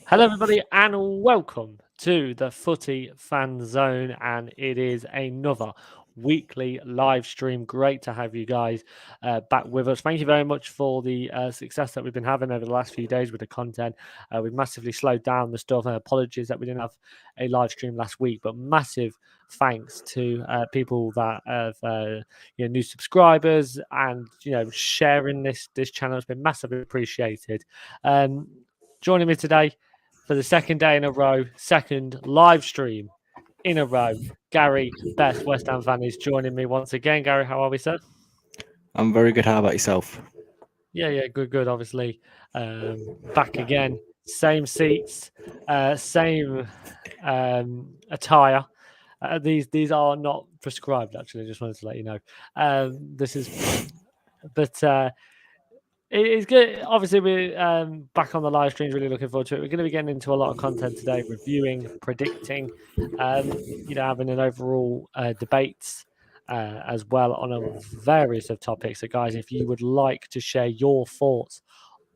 Hello, everybody, and welcome to the Footy Fan Zone. And it is another weekly live stream. Great to have you guys back with us. Thank you very much for the success that we've been having over the last few days with the content. We've massively slowed down the stuff. And apologies that we didn't have a live stream last week, but massive thanks to people that have new subscribers and sharing this channel. It's been massively appreciated. Joining me today for the second day in a row, second live stream in a row, Gary, best West Ham fan, is joining me once again. Gary, how are we, sir? I'm very good. How about yourself? Yeah, good. Obviously, back again, same seats, same attire. These are not prescribed. Actually, just wanted to let you know. This is, but. It's good. Obviously, we're back on the live streams. Really looking forward to it. We're going to be getting into a lot of content today, reviewing, predicting, having an overall debates as well on a various of topics. So, guys, if you would like to share your thoughts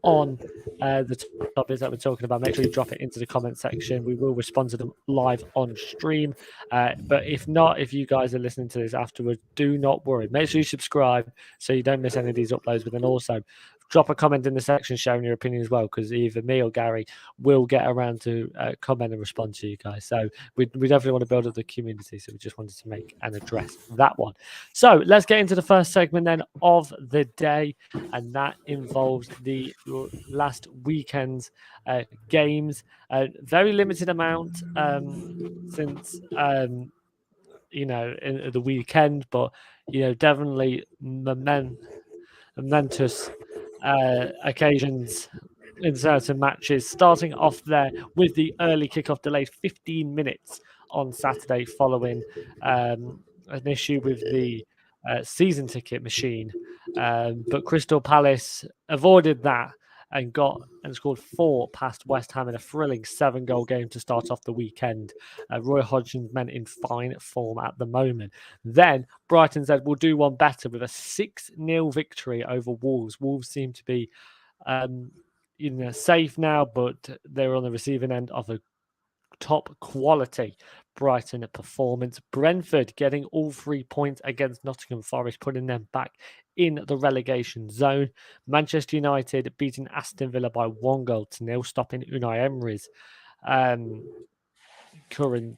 on the topics that we're talking about, make sure you drop it into the comment section. We will respond to them live on stream. But if not, if you guys are listening to this afterwards, do not worry. Make sure you subscribe so you don't miss any of these uploads. But then also drop a comment in the section sharing your opinion as well, because either me or Gary will get around to comment and respond to you guys. So we definitely want to build up the community. So we just wanted to make and address that one. So let's get into the first segment then of the day, and that involves the last weekend's games. Very limited amount since in the weekend, but definitely momentous occasions in certain matches. Starting off there with the early kickoff delayed 15 minutes on Saturday following an issue with the season ticket machine. But Crystal Palace avoided that and scored 4 past West Ham in a thrilling 7-goal game to start off the weekend. Roy Hodgson's men in fine form at the moment. Then Brighton said we'll do one better with a 6-0 victory over Wolves. Wolves seem to be safe now, but they're on the receiving end of a top quality Brighton performance. Brentford getting all 3 points against Nottingham Forest, putting them back in the relegation zone. Manchester United beating Aston Villa by 1-0, stopping Unai Emery's current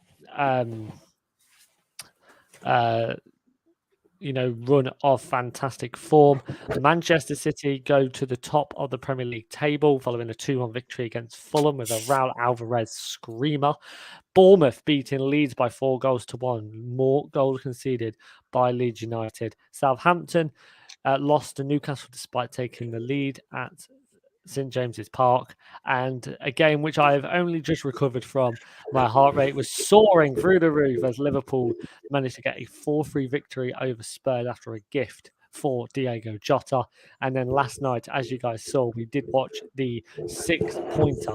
run of fantastic form. Manchester City go to the top of the Premier League table following a 2-1 victory against Fulham with a Raul Alvarez screamer. Bournemouth beating Leeds by 4-1. More goals conceded by Leeds United. Southampton lost to Newcastle despite taking the lead at St James's Park, and a game which I have only just recovered from. My heart rate was soaring through the roof as Liverpool managed to get a 4-3 victory over Spurs after a gift for Diego Jota. And then last night, as you guys saw, we did watch the 6-pointer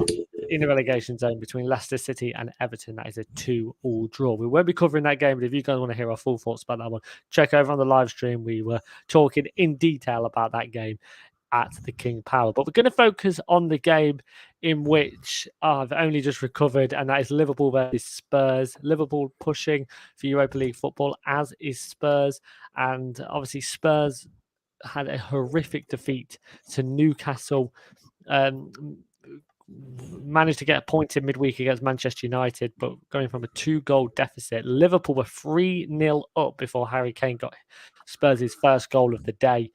in the relegation zone between Leicester City and Everton. That is a 2-2 draw. We won't be covering that game, but if you guys want to hear our full thoughts about that one, check over on the live stream. We were talking in detail about that game at the King Power. But we're going to focus on the game in which I've only just recovered, and that is Liverpool versus Spurs. Liverpool pushing for Europa League football, as is Spurs. And obviously Spurs had a horrific defeat to Newcastle. Managed to get a point in midweek against Manchester United, but going from a 2-goal deficit. Liverpool were 3-0 up before Harry Kane got Spurs' first goal of the day.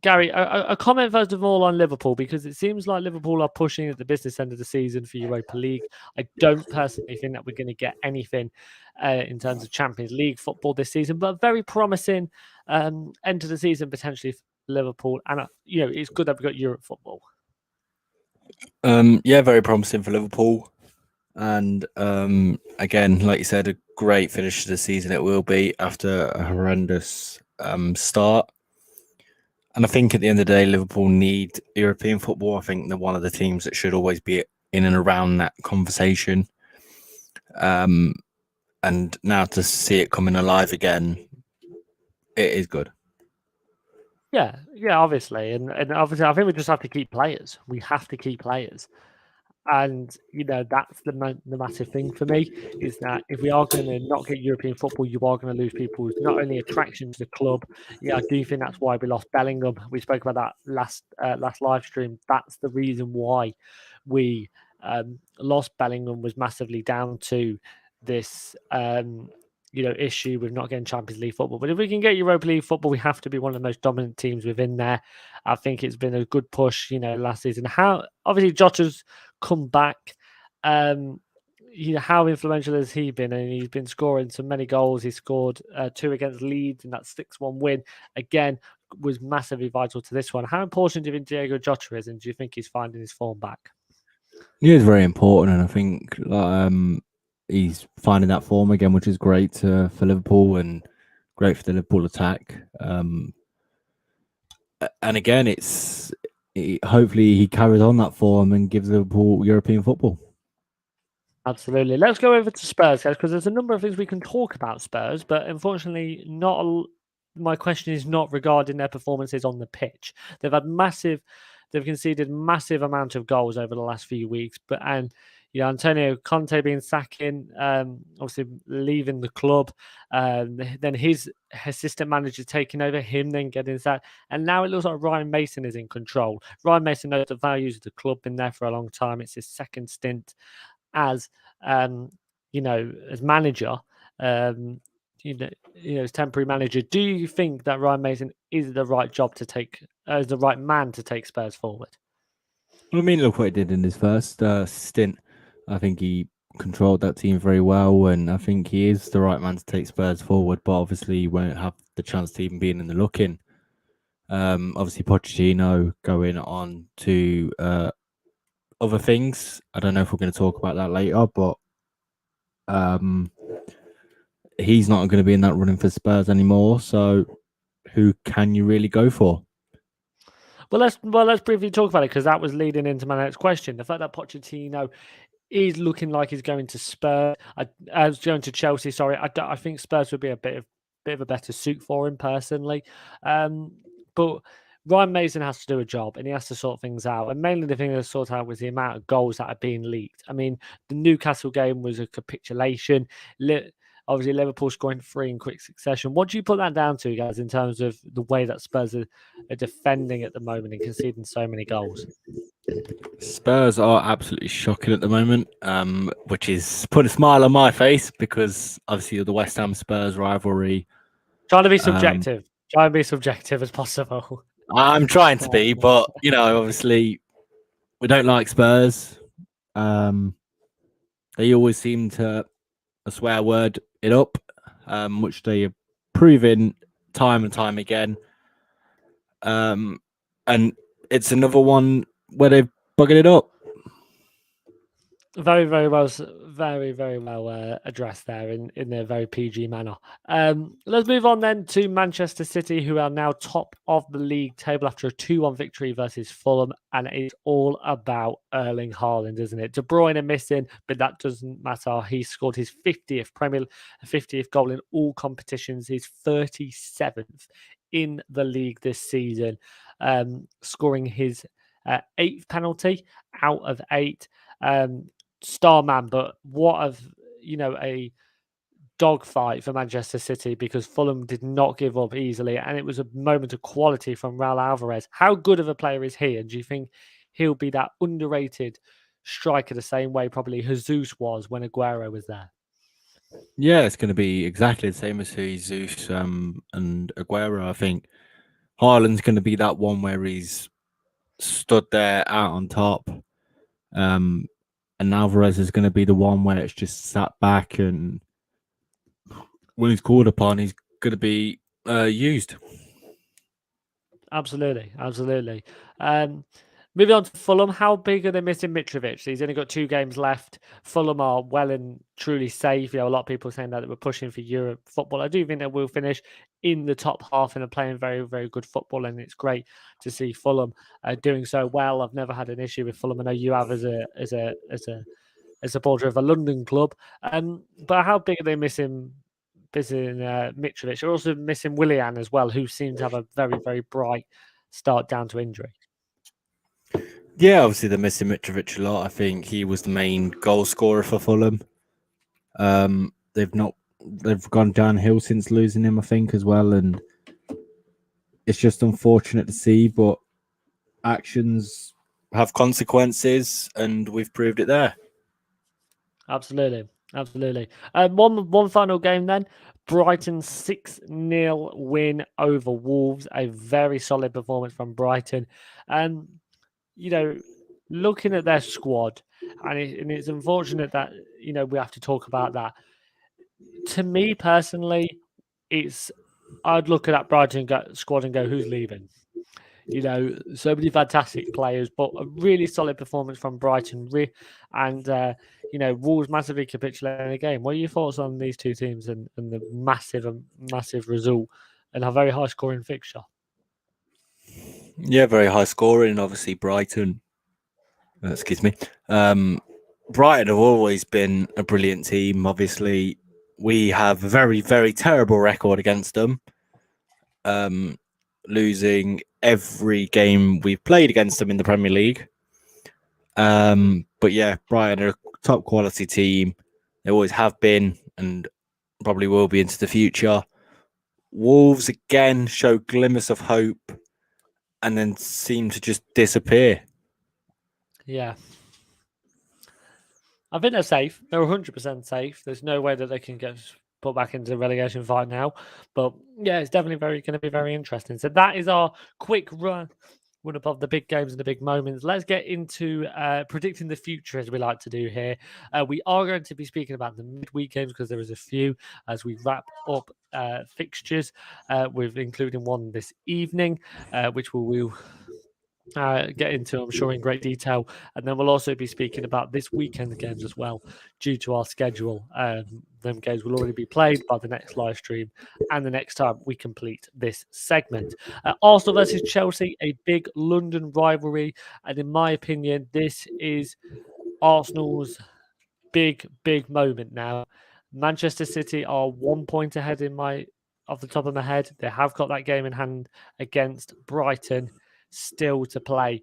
Gary, a comment first of all on Liverpool, because it seems like Liverpool are pushing at the business end of the season for Europa League. I don't personally think that we're going to get anything in terms of Champions League football this season, but very promising end to the season potentially for Liverpool. And, it's good that we've got Europe football. Yeah, very promising for Liverpool. And again, like you said, a great finish to the season it will be after a horrendous start. And I think at the end of the day, Liverpool need European football. I think they're one of the teams that should always be in and around that conversation. And now to see it coming alive again, it is good. Yeah, obviously. And obviously, I think we just have to keep players. We have to keep players. And that's the massive thing for me, is that if we are going to not get European football, you are going to lose people's not only attraction to the club. Yeah, I do think that's why we lost Bellingham. We spoke about that last live stream. That's the reason why we lost Bellingham, was massively down to this issue with not getting Champions League football. But if we can get Europa League football, we have to be one of the most dominant teams within there. I think it's been a good push, last season. How obviously Jota's come back. How influential has he been? And he's been scoring so many goals. He scored 2 against Leeds in that 6-1 win. Again, was massively vital to this one. How important do you think Diego Jota is, and do you think he's finding his form back? He is very important, and I think he's finding that form again, which is great for Liverpool and great for the Liverpool attack. And again, hopefully he carries on that form and gives Liverpool European football. Absolutely. Let's go over to Spurs, guys, because there's a number of things we can talk about Spurs, but unfortunately, my question is not regarding their performances on the pitch. They've conceded massive amount of goals over the last few weeks, Antonio Conte being sacking, obviously leaving the club, then his assistant manager taking over, him then getting sacked, and now it looks like Ryan Mason is in control. Ryan Mason knows the values of the club, been there for a long time. It's his second stint as manager, as temporary manager. Do you think that Ryan Mason is the right job to take, as the right man to take Spurs forward? I mean, look what he did in his first stint. I think he controlled that team very well, and I think he is the right man to take Spurs forward. But obviously, he won't have the chance to even be in the looking. Obviously, Pochettino going on to other things. I don't know if we're going to talk about that later, but he's not going to be in that running for Spurs anymore. So, who can you really go for? Well, let's briefly talk about it, because that was leading into my next question. The fact that Pochettino is looking like he's going to Spurs, going to Chelsea. Sorry, I think Spurs would be a bit of a better suit for him personally. But Ryan Mason has to do a job, and he has to sort things out. And mainly the thing to sort out was the amount of goals that are being leaked. I mean, the Newcastle game was a capitulation. Obviously, Liverpool scoring 3 in quick succession. What do you put that down to, guys, in terms of the way that Spurs are defending at the moment and conceding so many goals? Spurs are absolutely shocking at the moment, which is put a smile on my face, because obviously the West Ham Spurs rivalry. Trying to be subjective. Try and be subjective as possible. I'm trying to be, but obviously we don't like Spurs. They always seem to a swear word it up, which they have proven time and time again. And it's another one where they've buggered it up. Very, very well, addressed there in a very PG manner. Let's move on then to Manchester City, who are now top of the league table after a 2-1 victory versus Fulham, and it's all about Erling Haaland, isn't it? De Bruyne missing, but that doesn't matter. He scored his 50th goal in all competitions, his 37th in the league this season, scoring his 8th penalty out of 8. Star man, but what a dogfight for Manchester City, because Fulham did not give up easily, and it was a moment of quality from Raul Alvarez. How good of a player is he, and do you think he'll be that underrated striker the same way probably Jesus was when Aguero was there? Yeah, it's going to be exactly the same as Jesus and Aguero. I think Haaland's going to be that one where he's stood there out on top. And Alvarez is going to be the one where it's just sat back, and when he's called upon, he's going to be used. Absolutely. Moving on to Fulham, how big are they missing Mitrovic? He's only got 2 games left. Fulham are well and truly safe. A lot of people are saying that we're pushing for Europe football. I do think they will finish in the top half and are playing very, very good football, and it's great to see Fulham doing so well. I've never had an issue with Fulham. I know you have as a supporter of a London club. But how big are they missing Mitrovic? They're also missing Willian as well, who seems to have a very, very bright start down to injury. Yeah, obviously they're missing Mitrovic a lot. I think he was the main goal scorer for Fulham. They've gone downhill since losing him, I think, as well, and it's just unfortunate to see, but actions have consequences, and we've proved it there. Absolutely. One final game then. Brighton 6-0 win over Wolves. A very solid performance from Brighton. Looking at their squad, and it's unfortunate that we have to talk about that. To me personally, I'd look at that Brighton squad and go, who's leaving? So many fantastic players, but a really solid performance from Brighton. And Wolves massively capitulating the game. What are your thoughts on these two teams and the massive result and a very high scoring fixture? Yeah, very high scoring. Obviously, Brighton. Excuse me. Brighton have always been a brilliant team. Obviously, we have a very, very terrible record against them. Losing every game we've played against them in the Premier League. But yeah, Brighton are a top quality team. They always have been and probably will be into the future. Wolves again show glimmers of hope and then seem to just disappear. Yeah. I think they're safe. They're 100% safe. There's no way that they can get put back into the relegation fight now. But yeah, it's definitely going to be very interesting. So that is our quick run above the big games and the big moments. Let's get into predicting the future, as we like to do here. We are going to be speaking about the midweek games because there is a few as we wrap up fixtures, with including one this evening, which we will get into, I'm sure, in great detail. And then we'll also be speaking about this weekend games as well, due to our schedule. Them games will already be played by the next live stream and the next time we complete this segment. Arsenal versus Chelsea, a big London rivalry. And in my opinion, this is Arsenal's big moment now. Manchester City are 1 point ahead off the top of my head. They have got that game in hand against Brighton still to play,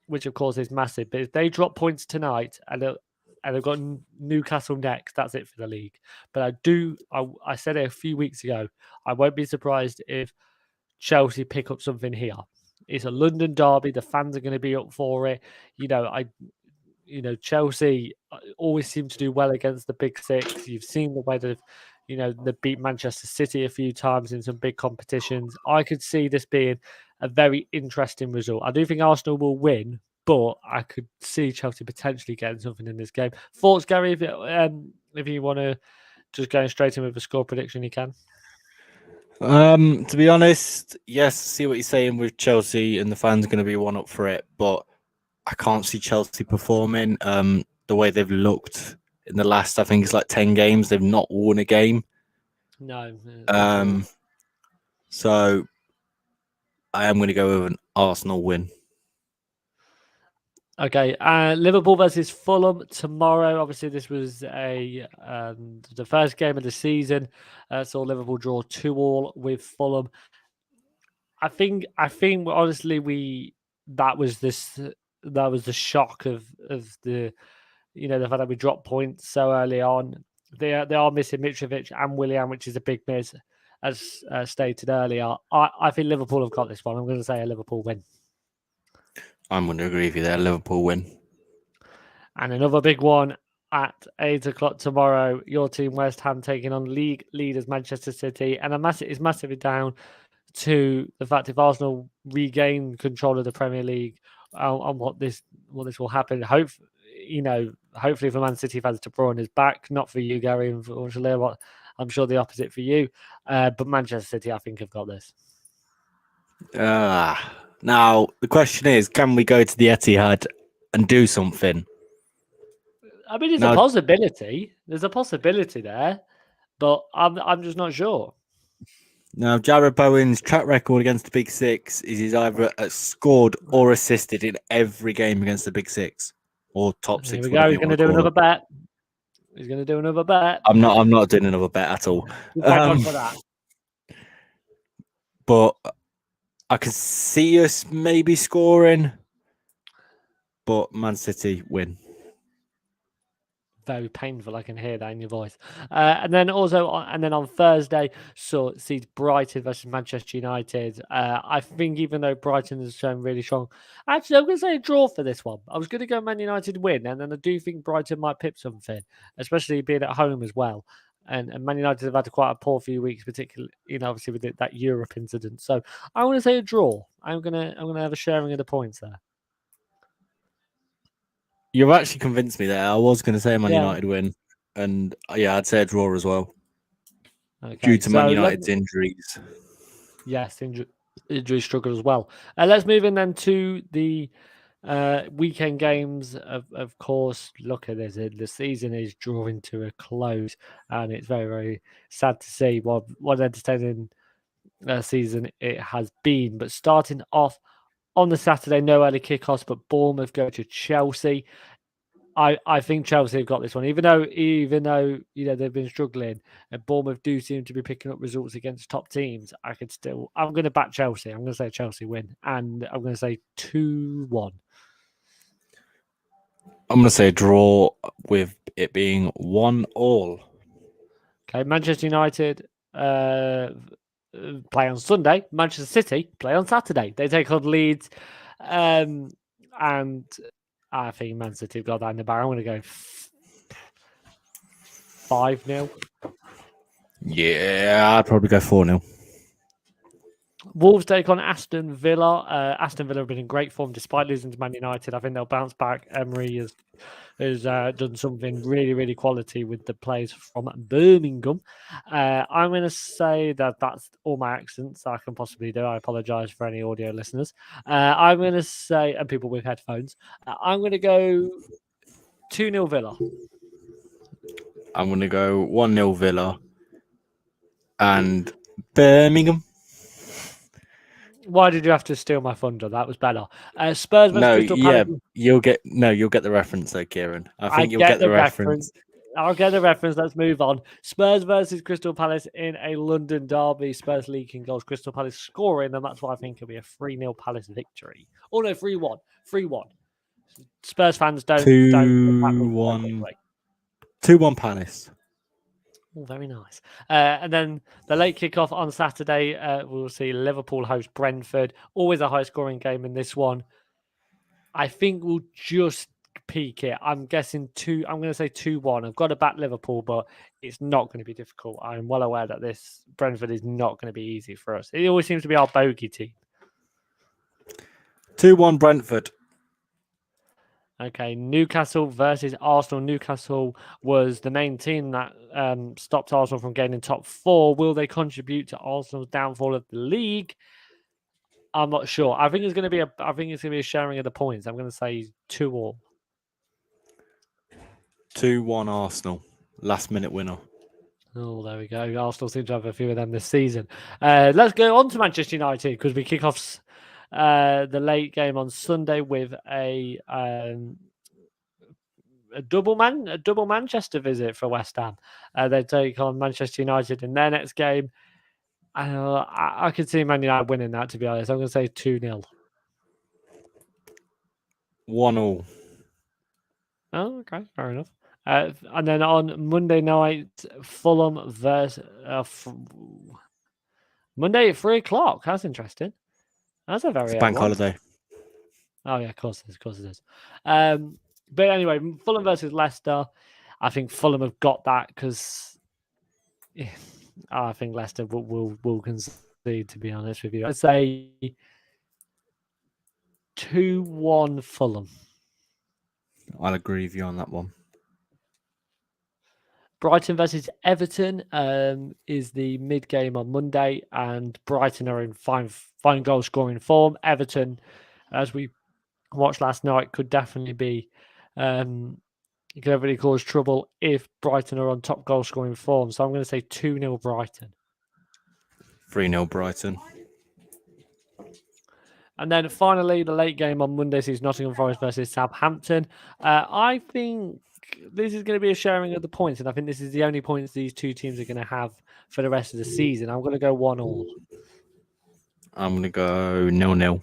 which of course is massive. But if they drop points tonight and they've got Newcastle next, that's it for the league. But I said it a few weeks ago, I won't be surprised if Chelsea pick up something here. It's a London derby. The fans are going to be up for it. Chelsea always seem to do well against the big six. You've seen the way they beat Manchester City a few times in some big competitions. I could see this being a very interesting result. I do think Arsenal will win, but I could see Chelsea potentially getting something in this game. Thoughts, Gary? If you want to just go straight in with a score prediction, you can. To be honest, yes, see what you're saying with Chelsea, and the fans are going to be one up for it, but I can't see Chelsea performing the way they've looked in the last, I think it's like 10 games. They've not won a game. No. So I am going to go with an Arsenal win. Okay, Liverpool versus Fulham tomorrow. Obviously, this was the first game of the season. Saw Liverpool draw 2-2 with Fulham. I think honestly that was the shock of the the fact that we dropped points so early on. They are missing Mitrovic and Willian, which is a big miss, as stated earlier. I think Liverpool have got this one. I'm going to say a Liverpool win. I'm going to agree with you there. Liverpool win. And another big one at 8 o'clock tomorrow. Your team, West Ham, taking on league leaders Manchester City. And it's massively down to the fact if Arsenal regain control of the Premier League, on what this will happen. Hopefully for Man City fans, De Bruyne is back. Not for you, Gary, unfortunately. But I'm sure the opposite for you. But Manchester City, I think, have got this. Now, the question is, can we go to the Etihad and do something? I mean, it's a possibility. There's a possibility there, but I'm just not sure. Now, Jarrod Bowen's track record against the Big Six is he's either scored or assisted in every game against the Big Six or top six. Here we go. He's going to do another bet. He's going to do another bet. I'm not doing another bet at all. Thank God for that. But I can see us maybe scoring. but Man City win. Very painful. I can hear that in your voice. And then on Thursday, so sees Brighton versus Manchester United. I think even though Brighton has shown really strong, actually, I'm going to say a draw for this one. I was going to go Man United win, and then I do think Brighton might pip something, especially being at home as well. And Man United have had quite a poor few weeks, particularly obviously with that Europe incident. So I want to say a draw. I'm gonna have a sharing of the points there. You've actually convinced me there. I was going to say Man Yeah. United win, and I'd say a draw as well. Okay. Due to Man United's injuries. Yes, injury struggle as well. Let's move in then to the weekend games. Of course, look at this. The season is drawing to a close, and it's very, very sad to see what an entertaining season it has been. But starting off on the Saturday, no early kickoffs, but Bournemouth go to Chelsea. I think Chelsea have got this one, even though they've been struggling, and Bournemouth do seem to be picking up results against top teams. I'm going to back Chelsea. I'm going to say Chelsea win, and I'm going to say 2-1. I'm going to say draw with it being 1-1. Okay, Manchester United play on Sunday. Manchester City play on Saturday. They take on Leeds, and I think Man City have got that in the bag. I'm going to go 5-0. Yeah, I'd probably go 4-0. Wolves take on Aston Villa. Aston Villa have been in great form despite losing to Man United. I think they'll bounce back. Emery has done something really, really quality with the players from Birmingham. I'm going to say that's all my accents I can possibly do. I apologise for any audio listeners. I'm going to say, and people with headphones, I'm going to go 2-0 Villa. I'm going to go 1-0 Villa and Birmingham. Why did you have to steal my thunder? That was better. Spurs versus Crystal Palace. You'll get the reference though, Kieran. I think you'll get the reference. I'll get the reference. Let's move on. Spurs versus Crystal Palace in a London derby. Spurs leaking goals. Crystal Palace scoring, and that's why I think it'll be a 3-0 Palace victory. Oh no, 3-1. 3-1. Spurs fans don't 2-1. 2-1 Palace. Oh, very nice. And then the late kickoff on Saturday, we'll see Liverpool host Brentford. Always a high-scoring game in this one. I think we'll just peak it. I'm guessing I'm going to say 2-1. I've got to back Liverpool, but it's not going to be difficult. I'm well aware that this Brentford is not going to be easy for us. It always seems to be our bogey team. 2-1 Brentford. Okay, Newcastle versus Arsenal. Newcastle was the main team that stopped Arsenal from getting in top 4. Will they contribute to Arsenal's downfall of the league? I'm not sure. I think it's going to be a sharing of the points. I'm going to say 2-2. 2-1 Arsenal. Last minute winner. Oh, there we go. Arsenal seem to have a few of them this season. Let's go on to Manchester United because we kick off the late game on Sunday with a double Manchester visit for West Ham. They take on Manchester United in their next game. I could see Man United winning that, to be honest. I'm going to say 2-0. 1-1. Oh, okay. Fair enough. And then on Monday night, Fulham versus... Monday at 3 o'clock. That's interesting. That's a very... bank holiday. Oh, yeah, of course it is. But anyway, Fulham versus Leicester. I think Fulham have got that because I think Leicester will concede, to be honest with you. I'd say 2-1 Fulham. I'll agree with you on that one. Brighton versus Everton is the mid-game on Monday, and Brighton are in fine goal-scoring form. Everton, as we watched last night, could definitely be... it could definitely cause trouble if Brighton are on top goal-scoring form. So I'm going to say 2-0 Brighton. 3-0 Brighton. And then finally, the late game on Monday sees Nottingham Forest versus Southampton. I think this is going to be a sharing of the points, and I think this is the only points these two teams are going to have for the rest of the season. I'm going to go 1-1. I'm going to go 0-0.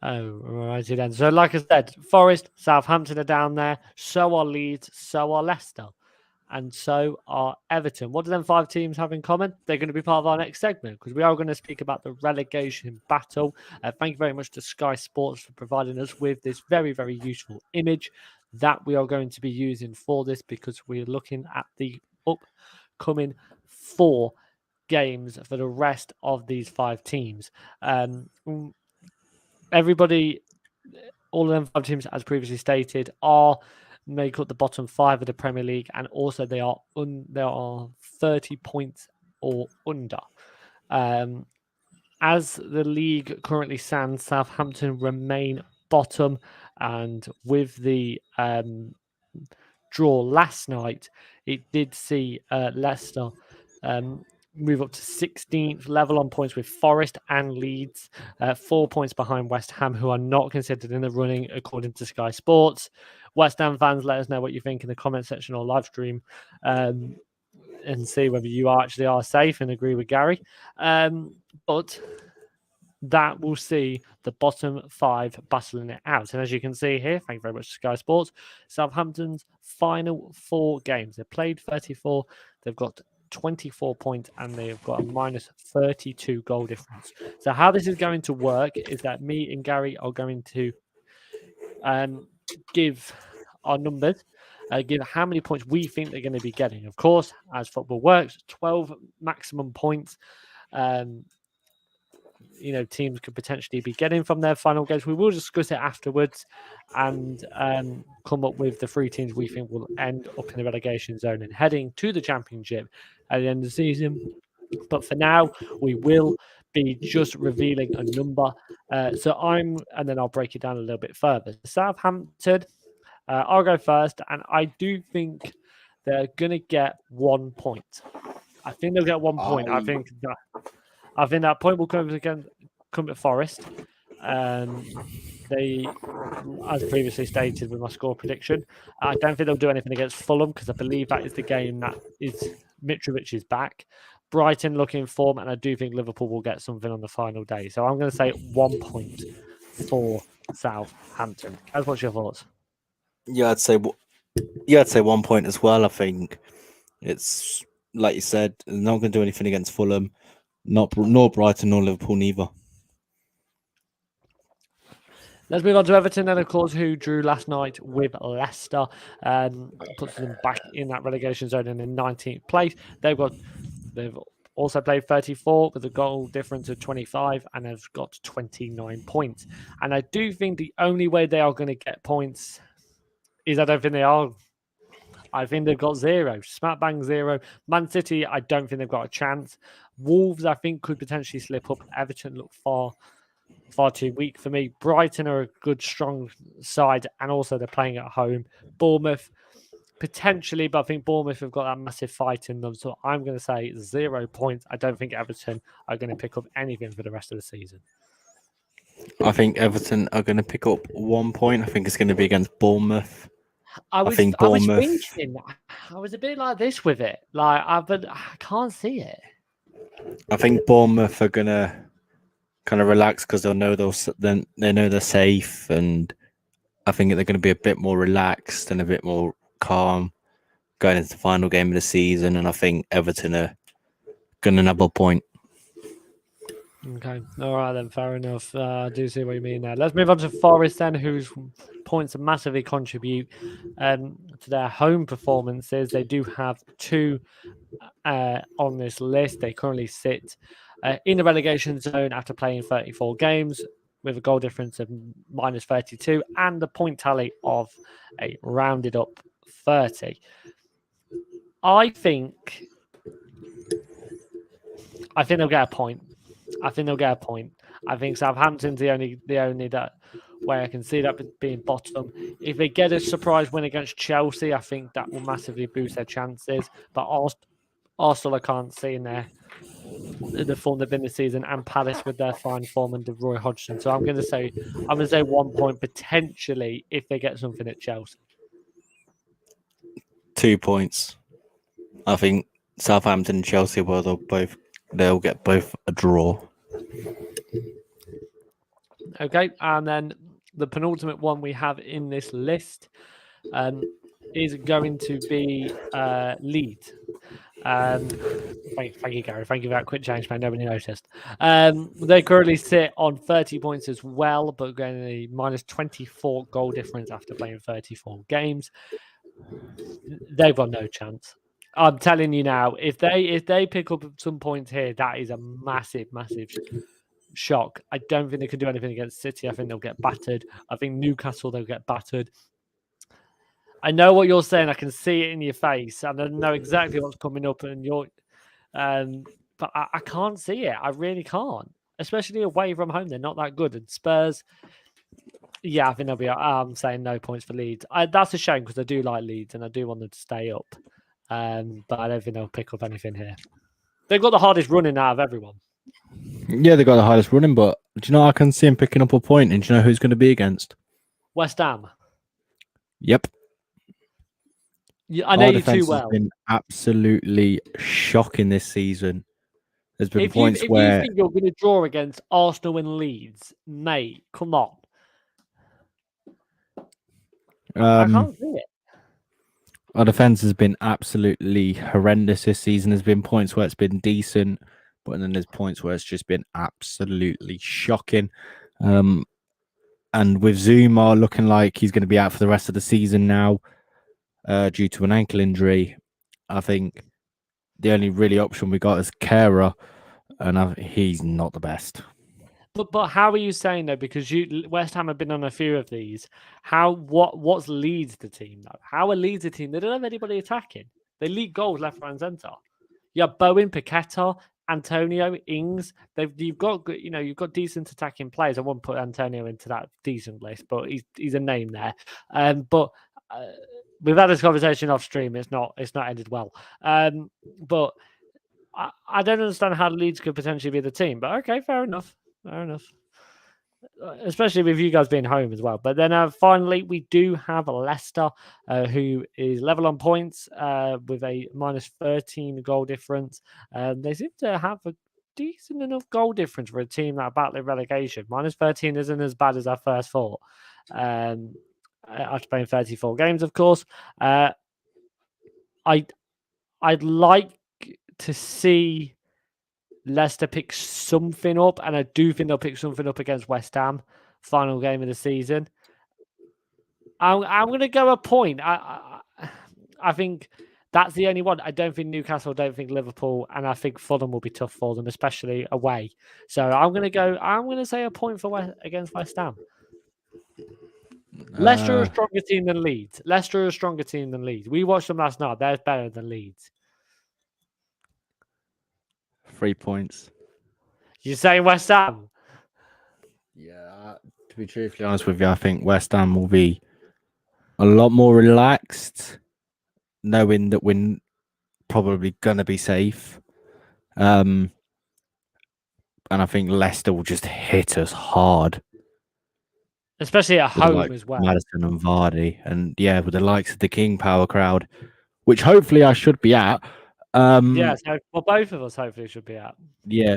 Oh, righty then. So, like I said, Forest, Southampton are down there. So are Leeds. So are Leicester. And so are Everton. What do them 5 teams have in common? They're going to be part of our next segment because we are going to speak about the relegation battle. Thank you very much to Sky Sports for providing us with this very, very useful image that we are going to be using for this because we're looking at the upcoming 4 games for the rest of these 5 teams. Everybody, all of them 5 teams, as previously stated, make up the bottom 5 of the Premier League, and also they are 30 points or under. As the league currently stands, Southampton remain bottom, and with the draw last night, it did see Leicester move up to 16th, level on points with Forest and Leeds, 4 points behind West Ham, who are not considered in the running according to Sky Sports. West Ham fans, let us know what you think in the comment section or live stream, and see whether you actually are safe and agree with Gary. But that will see the bottom 5 battling it out. And as you can see here, thank you very much to Sky Sports, Southampton's final 4 games. They've played 34. They've got 24 points and they've got a minus 32 goal difference. So how this is going to work is that me and Gary are going to give our numbers, give how many points we think they're going to be getting. Of course, as football works, 12 maximum points teams could potentially be getting from their final games. We will discuss it afterwards and come up with the 3 teams we think will end up in the relegation zone and heading to the championship at the end of the season. But for now, we will be just revealing a number. And then I'll break it down a little bit further. Southampton, I'll go first, and I do think they're going to get 1 point. I think they'll get 1 point. I think that point will come to Forest. They, as previously stated with my score prediction, I don't think they'll do anything against Fulham because I believe that is the game that is Mitrovic is back. Brighton looking form, and I do think Liverpool will get something on the final day. So I'm going to say 1 point for Southampton. Guys, what's your thoughts? Yeah, I'd say 1 point as well. I think it's like you said, they're not going to do anything against Fulham, nor Brighton nor Liverpool neither. Let's move on to Everton then, of course, who drew last night with Leicester, puts them back in that relegation zone in the 19th place. They've also played 34 with a goal difference of 25 and have got 29 points. And I do think the only way they are going to get points is I don't think they are. I think they've got 0. Smack bang 0. Man City, I don't think they've got a chance. Wolves, I think, could potentially slip up. Everton look far too weak for me. Brighton are a good, strong side, and also they're playing at home. Bournemouth, potentially, but I think Bournemouth have got that massive fight in them. So I'm going to say 0 points. I don't think Everton are going to pick up anything for the rest of the season. I think Everton are going to pick up 1 point. I think it's going to be against Bournemouth. I was thinking, I was a bit like this with it. But I can't see it. I think Bournemouth are going to kind of relax because they know they're safe, and I think they're going to be a bit more relaxed and a bit more calm going into the final game of the season. And I think Everton are going to nab a point. Okay, all right then, fair enough. I do see what you mean there. Let's move on to Forest then, whose points massively contribute to their home performances. They do have 2 on this list. They currently sit in the relegation zone after playing 34 games with a goal difference of minus 32 and a point tally of a rounded up 30. I think they'll get a point. I think Southampton's the only that way I can see that being bottom. If they get a surprise win against Chelsea, I think that will massively boost their chances. But Arsenal, I can't see in the form they've been this season, and Palace with their fine form under Roy Hodgson. So I'm going to say 1 point potentially if they get something at Chelsea. 2 points. I think Southampton and Chelsea they'll get both a draw. Okay, and then the penultimate one we have in this list is going to be Leeds. Thank you, Gary. Thank you for that quick change, man. Nobody noticed. They currently sit on 30 points as well, but getting a minus 24 goal difference after playing 34 games. They've got no chance. I'm telling you now, if they pick up some points here, that is a massive shock. I don't think they can do anything against City. I think they'll get battered. I think Newcastle, they'll get battered. I know what you're saying. I can see it in your face, and I know exactly what's coming up. And but I can't see it. I really can't, especially away from home. They're not that good. And Spurs, yeah, I think they'll be. I'm saying no points for Leeds. That's a shame because I do like Leeds and I do want them to stay up. But I don't think they'll pick up anything here. They've got the hardest running out of everyone. Yeah, they got the highest running, but do you know I can see him picking up a point, and do you know who's going to be against? West Ham. Yep. Yeah, I know you too well. Has been absolutely shocking this season. There's been points if where you think you're going to draw against Arsenal and Leeds, mate, come on. I can't see it. Our defense has been absolutely horrendous this season. There's been points where it's been decent, but then there's points where it's just been absolutely shocking. And with Zuma looking like he's going to be out for the rest of the season now due to an ankle injury, I think the only really option we got is Kera, and he's not the best. But how are you saying though? Because West Ham have been on a few of these. What's Leeds the team though? How are Leeds the team? They don't have anybody attacking. They leak goals left, right, and centre. You have Bowen, Paqueta, Antonio, Ings. You've got decent attacking players. I won't put Antonio into that decent list, but he's a name there. But we've had this conversation off stream. It's not ended well. But I don't understand how Leeds could potentially be the team. But okay, fair enough. Especially with you guys being home as well. But then finally, we do have Leicester, who is level on points with a minus 13 goal difference. They seem to have a decent enough goal difference for a team that are battling relegation. Minus 13 isn't as bad as I first thought. After playing 34 games, of course. I'd like to see Leicester pick something up, and I do think they'll pick something up against West Ham, final game of the season. I'm going to go a point. I think that's the only one. I don't think Newcastle, I don't think Liverpool, and I think Fulham will be tough for them, especially away. So I'm going to say a point for against West Ham. Leicester are a stronger team than Leeds. We watched them last night. They're better than Leeds. 3 points. You're saying West Ham? Yeah, to be truthfully honest with you, I think West Ham will be a lot more relaxed, knowing that we're probably going to be safe. And I think Leicester will just hit us hard. Especially at home as well. Maddison and Vardy. And yeah, with the likes of the King Power crowd, which hopefully I should be at. Yeah, so both of us hopefully should be at. Yeah.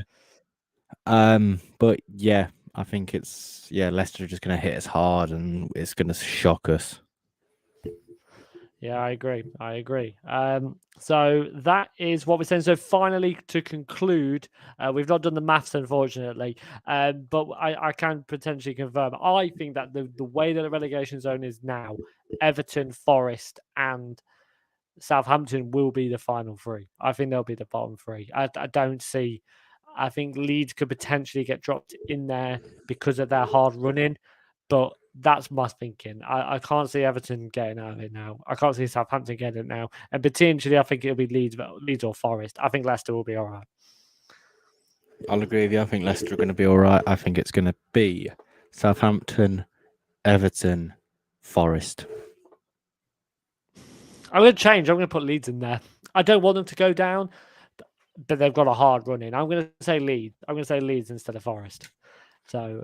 But yeah, I think Leicester are just going to hit us hard and it's going to shock us. Yeah, I agree. So that is what we're saying. So finally, to conclude, we've not done the maths, unfortunately, but I can potentially confirm. I think that the way that the relegation zone is now, Everton, Forest, and Southampton will be the final three. I think they'll be the bottom three. I don't see. I think Leeds could potentially get dropped in there because of their hard running, but that's my thinking. I can't see Everton getting out of it now. I can't see Southampton getting it now. And potentially, I think it'll be Leeds or Forest. I think Leicester will be all right. I'll agree with you. I think Leicester are going to be all right. I think it's going to be Southampton, Everton, Forest. I'm going to change. I'm going to put Leeds in there. I don't want them to go down, but they've got a hard run in. I'm going to say Leeds. I'm going to say Leeds instead of Forest. So,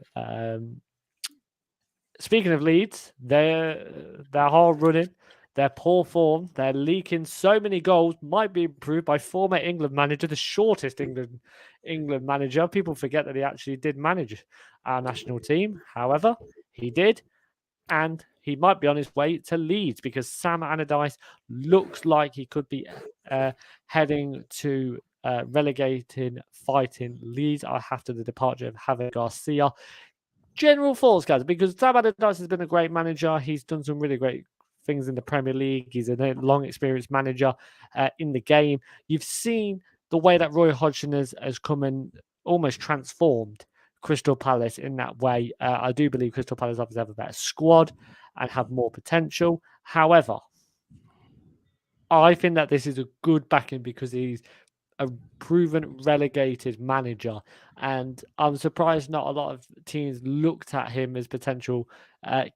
speaking of Leeds, they're hard running. Their poor form, they're leaking so many goals, might be improved by former England manager, the shortest England manager. People forget that he actually did manage our national team. However, he did, and he might be on his way to Leeds because Sam Allardyce looks like he could be heading to relegating, fighting Leeds after the departure of Javier Garcia. General thoughts, guys, because Sam Allardyce has been a great manager. He's done some really great things in the Premier League. He's a long experienced manager in the game. You've seen the way that Roy Hodgson has come and almost transformed Crystal Palace in that way. I do believe Crystal Palace obviously have a better squad and have more potential. However, I think that this is a good backing because he's a proven relegated manager, and I'm surprised not a lot of teams looked at him as potential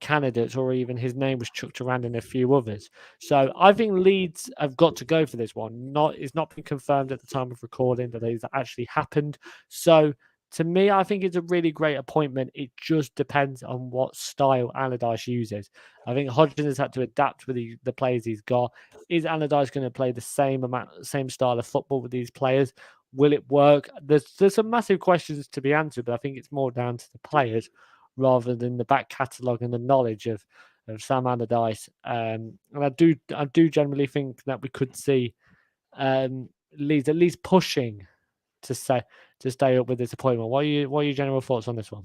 candidates, or even his name was chucked around in a few others. So I think Leeds have got to go for this one. It's not been confirmed at the time of recording that it's actually happened. So to me, I think it's a really great appointment. It just depends on what style Allardyce uses. I think Hodgson has had to adapt with the players he's got. Is Allardyce going to play the same style of football with these players? Will it work? There's some massive questions to be answered, but I think it's more down to the players rather than the back catalogue and the knowledge of Sam Allardyce. And I do generally think that we could see Leeds at least pushing to stay up with this appointment. What are your general thoughts on this one?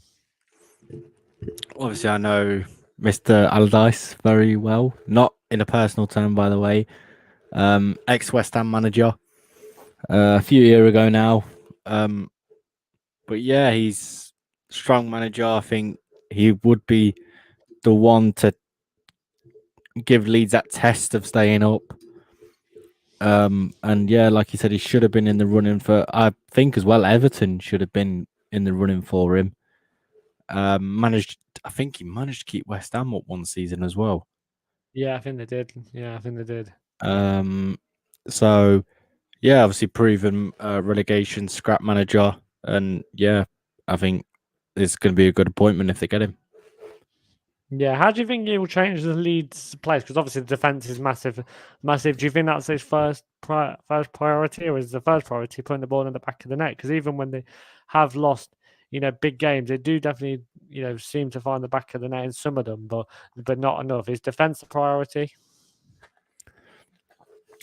Obviously, I know Mr. Allardyce very well. Not in a personal term, by the way. Ex West Ham manager a few years ago now. But yeah, he's a strong manager. I think he would be the one to give Leeds that test of staying up. And yeah, like you said, he should have been in the running for. I think as well, Everton should have been in the running for him. I think he managed to keep West Ham up one season as well. Yeah, I think they did. Yeah, I think they did. So yeah, obviously proven relegation scrap manager, and yeah, I think it's going to be a good appointment if they get him. Yeah, how do you think he will change the Leeds place? Because obviously the defense is massive. Do you think that's his first priority, or is the first priority putting the ball in the back of the net? Because even when they have lost, big games, they do definitely, seem to find the back of the net in some of them, but not enough. Is defense a priority?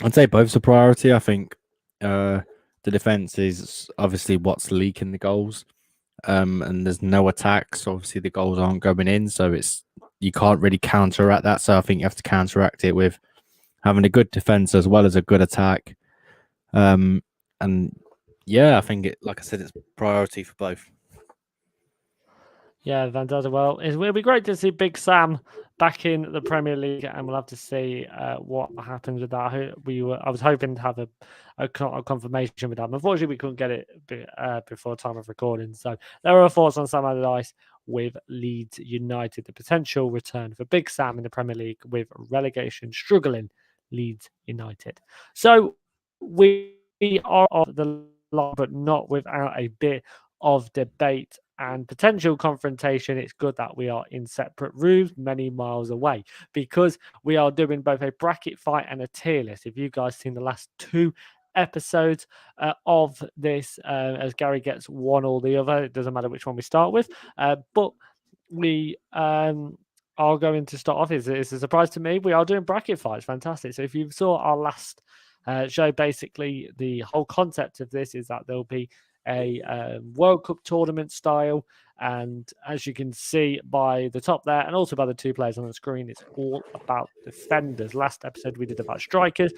I'd say both's a priority. I think the defense is obviously what's leaking the goals, and there's no attacks. So obviously the goals aren't going in, so you can't really counteract that. So I think you have to counteract it with having a good defense as well as a good attack. And yeah, I think like I said, it's priority for both. Yeah, fantastic. Well, it'll be great to see Big Sam back in the Premier League, and we'll have to see what happens with that. I was hoping to have a confirmation with that. Unfortunately, we couldn't get it before time of recording. So there are thoughts on Sam Allardyce with Leeds United, the potential return for Big Sam in the Premier League with relegation struggling Leeds United. So we are off the line, but not without a bit of debate and potential confrontation. It's good that we are in separate rooms many miles away, because we are doing both a bracket fight and a tier list. If you guys seen the last two episodes of this, as Gary gets one or the other, it doesn't matter which one we start with, but we are going to start off. It's a surprise to me. We are doing bracket fights. Fantastic. So if you saw our last show, basically the whole concept of this is that there'll be a World Cup tournament style, and as you can see by the top there, and also by the two players on the screen, it's all about defenders. Last episode we did about strikers.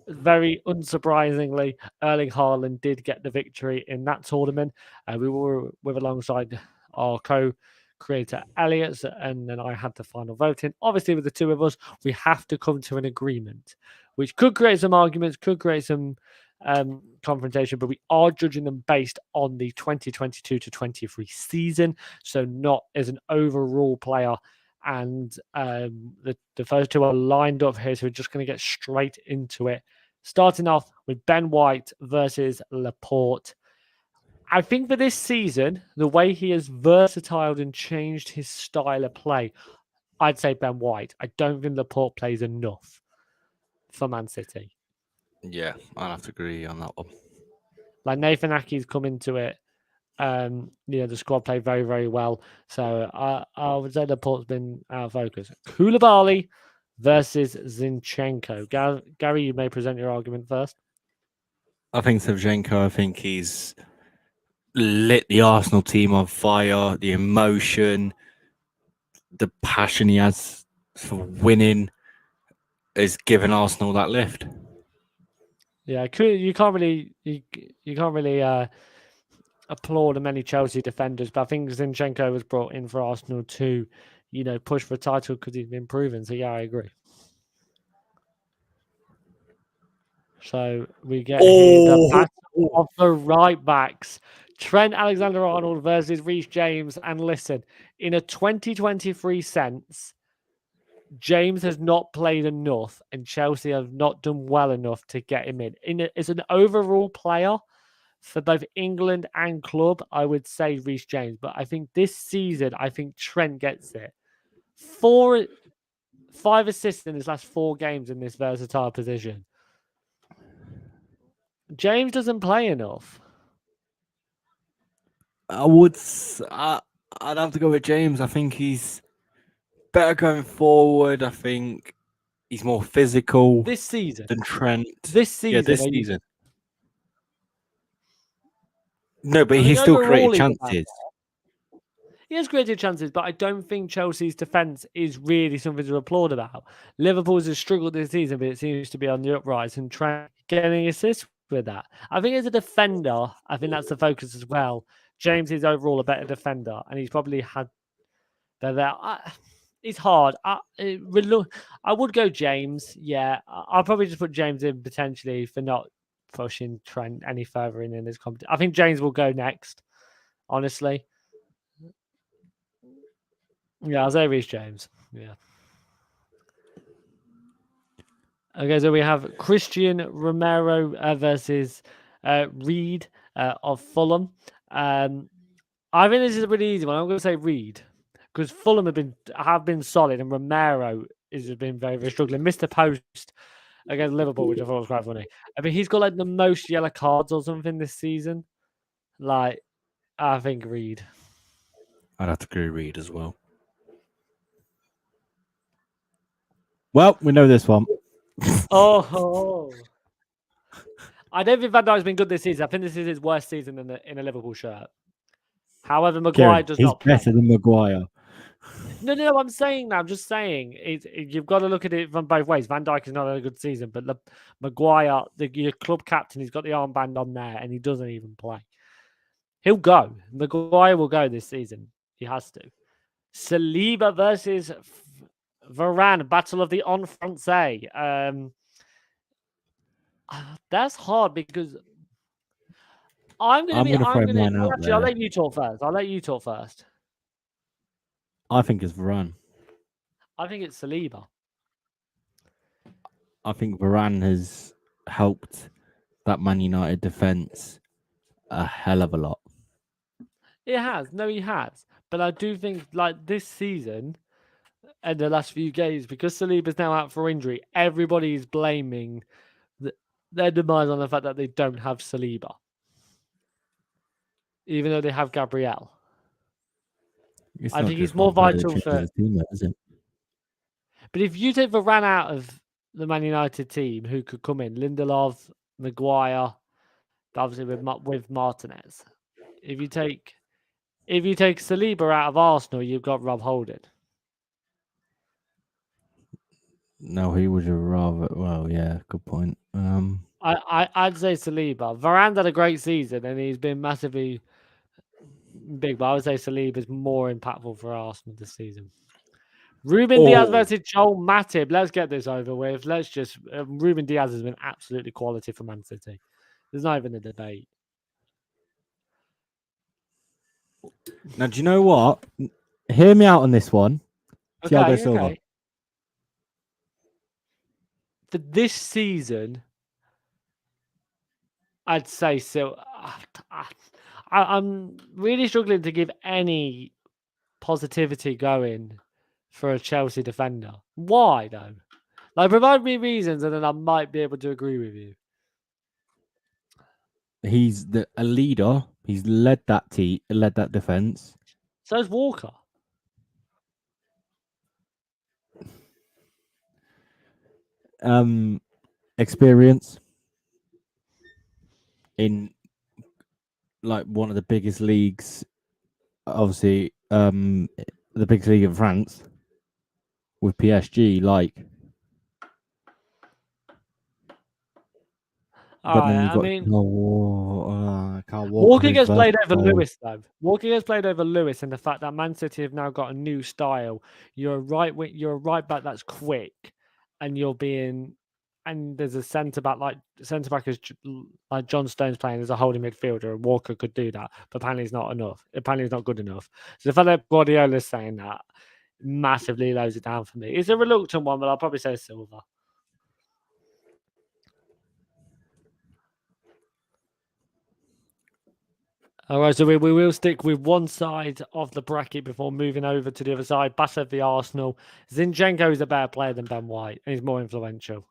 Very unsurprisingly, Erling Haaland did get the victory in that tournament. We were with alongside our co-creator Elliot, and then I had the final voting. Obviously, with the two of us, we have to come to an agreement, which could create some arguments, could create some confrontation, but we are judging them based on the 2022 to 23 season, so not as an overall player. And the first two are lined up here, so we're just going to get straight into it. Starting off with Ben White versus Laporte. I think for this season, the way he has versatile and changed his style of play, I'd say Ben White. I don't think Laporte plays enough. for Man City. Yeah, I'll have to agree on that one. Like Nathan Ake's come into it. The squad played very, very well. So I would say the port's been out of focus. Koulibaly versus Zinchenko. Gary, you may present your argument first. I think Shevchenko, I think he's lit the Arsenal team on fire. The emotion, the passion he has for winning is giving Arsenal that lift. Yeah, you can't really applaud many Chelsea defenders, but I think Zinchenko was brought in for Arsenal to, push for a title because he's been proven. So yeah, I agree. So we get here the battle of the right backs. Trent Alexander-Arnold versus Reece James. And listen, in a 2023 sense, James has not played enough and Chelsea have not done well enough to get him in. As an overall player for both England and club, I would say Reece James. But I think this season, Trent gets it. 5 assists in his last 4 games in this versatile position. James doesn't play enough. I'd have to go with James. I think he's better going forward. I think he's more physical This season. than Trent. This season. This season. No, but he still created chances. He has created chances, but I don't think Chelsea's defence is really something to applaud about. Liverpool's has struggled this season, but it seems to be on the uprise and trying getting assists with that. I think as a defender, I think that's the focus as well. James is overall a better defender, and he's probably had it's hard. I would go James. Yeah, I'll probably just put James in potentially for not pushing Trent any further in this competition. I think James will go next, honestly. Yeah, I'll say Reece James. Yeah. Okay, so we have Christian Romero versus Reed of Fulham. I think this is a pretty easy one. I'm going to say Reed because Fulham have been solid and Romero has been very, very struggling. Missed the post against Liverpool, which I thought was quite funny. I mean, he's got like the most yellow cards or something this season. Like, I think Reed. I'd have to agree Reed as well. Well, we know this one. Oh. I don't think Van Dijk's been good this season. I think this is his worst season in a Liverpool shirt. However, Maguire does not play. He's better than Maguire. No, I'm saying that. I'm just saying you've got to look at it from both ways. Van Dijk is not a good season, but Maguire, your club captain, he's got the armband on there and he doesn't even play. He'll go. Maguire will go this season. He has to. Saliba versus Varane, battle of the en français. That's hard because I'll let you talk first. I'll let you talk first. I think it's Varane. I think it's Saliba. I think Varane has helped that Man United defence a hell of a lot. It has. No, he has. But I do think, like, this season and the last few games, because Saliba's now out for injury, everybody is blaming their demise on the fact that they don't have Saliba. Even though they have Gabriel. I think he's more vital for... team, is it? But if you take Varane out of the Man United team, who could come in? Lindelof, Maguire, obviously with Martinez. If you take Saliba out of Arsenal, you've got Rob Holding. No, he would have rather. Well, yeah, good point. I'd say Saliba. Varane had a great season and he's been massively big, but I would say Saliba is more impactful for Arsenal this season. Ruben Diaz versus Joel Matip. Let's get this over with. Let's just... Ruben Diaz has been absolutely quality for Man City. There's not even a debate. Now, do you know what? Hear me out on this one. Thiago Silva. Okay. For this season, I'd say so. I'm really struggling to give any positivity going for a Chelsea defender. Why, though? Like, provide me reasons, and then I might be able to agree with you. He's a leader. He's led that led that defense. So is Walker. Experience in like one of the biggest leagues, obviously, the biggest league in France with PSG. Like, All but right, then you I got mean, Kyle Walker, Walker who's gets played over versatile. Lewis, though. Walker gets played over Lewis, and the fact that Man City have now got a new style. You're a right back that's quick, and and there's a centre back is like John Stones playing as a holding midfielder, and Walker could do that, but apparently he's not enough. Apparently he's not good enough. So the fact that Guardiola's saying that massively lows it down for me. It's a reluctant one, but I'll probably say Silva. All right, so we will stick with one side of the bracket before moving over to the other side. Bassett v Arsenal. Zinchenko is a better player than Ben White, and he's more influential.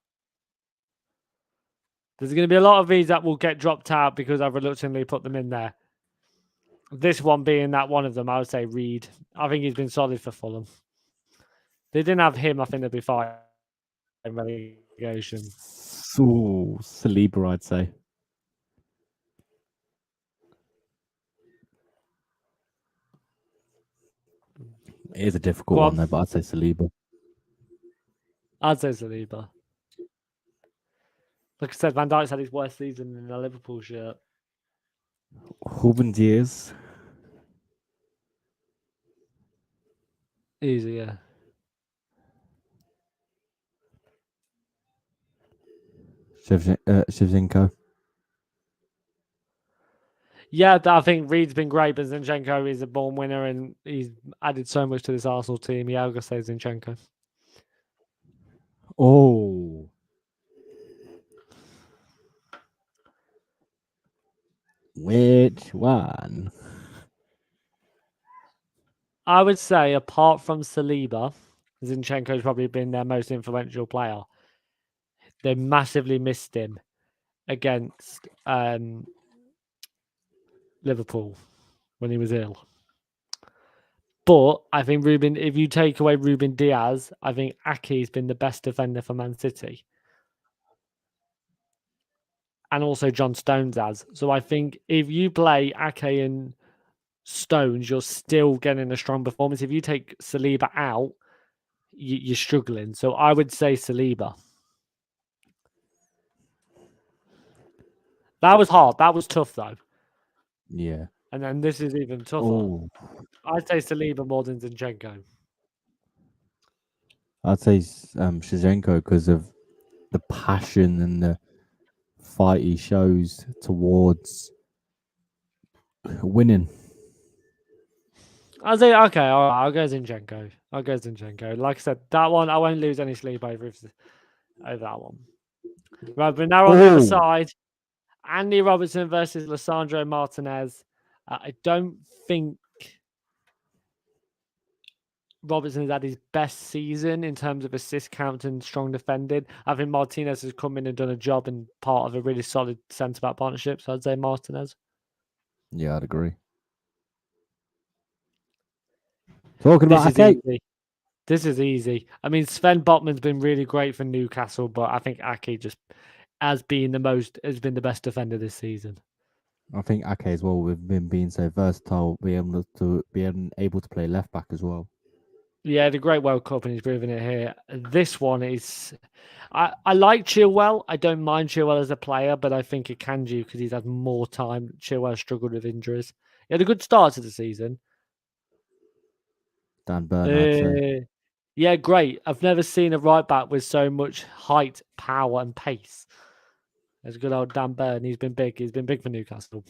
There's going to be a lot of these that will get dropped out because I've reluctantly put them in there. This one being that one of them, I would say Reed. I think he's been solid for Fulham. They didn't have him, I think they'd be fine in relegation. So Saliba, I'd say. It is a difficult one though, but I'd say Saliba. I'd say Saliba. Like I said, Van Dijk's had his worst season in a Liverpool shirt. Ruben Diaz. Easy, yeah. Shevchenko. Yeah, I think Reed's been great, but Zinchenko is a born winner and he's added so much to this Arsenal team. Yeah, I'll go say Zinchenko. Oh. Which one? I would say, apart from Saliba, Zinchenko's probably been their most influential player. They massively missed him against Liverpool when he was ill. But I think if you take away Ruben Diaz, I think Ake's been the best defender for Man City. And also John Stones has. So I think if you play Ake and Stones, you're still getting a strong performance. If you take Saliba out, you're struggling. So I would say Saliba. That was hard. That was tough, though. Yeah. And then this is even tougher. Oh. I'd say Saliba more than Zinchenko. I'd say Shevchenko because of the passion and the fight he shows towards winning. I'll say, okay, all right, I'll go Zinchenko. Like I said, that one, I won't lose any sleep over that one. Right, but now on the other side, Andy Robertson versus Lisandro Martinez. I don't think Robertson has had his best season in terms of assist count and strong defending. I think Martinez has come in and done a job and part of a really solid centre-back partnership. So I'd say Martinez. Yeah, I'd agree. Talking about Ake. This is easy. I mean, Sven Botman's been really great for Newcastle, but I think Ake just has been the best defender this season. I think Ake as well, with him being so versatile, being able to play left back as well. Yeah, the great World Cup, and he's proving it here. This one is, I like Chilwell. I don't mind Chilwell as a player, but I think Akanji, because he's had more time. Chilwell struggled with injuries. He had a good start to the season. Dan Burn, I'd say. Yeah, great. I've never seen a right back with so much height, power, and pace. There's good old Dan Burn. He's been big. He's been big for Newcastle.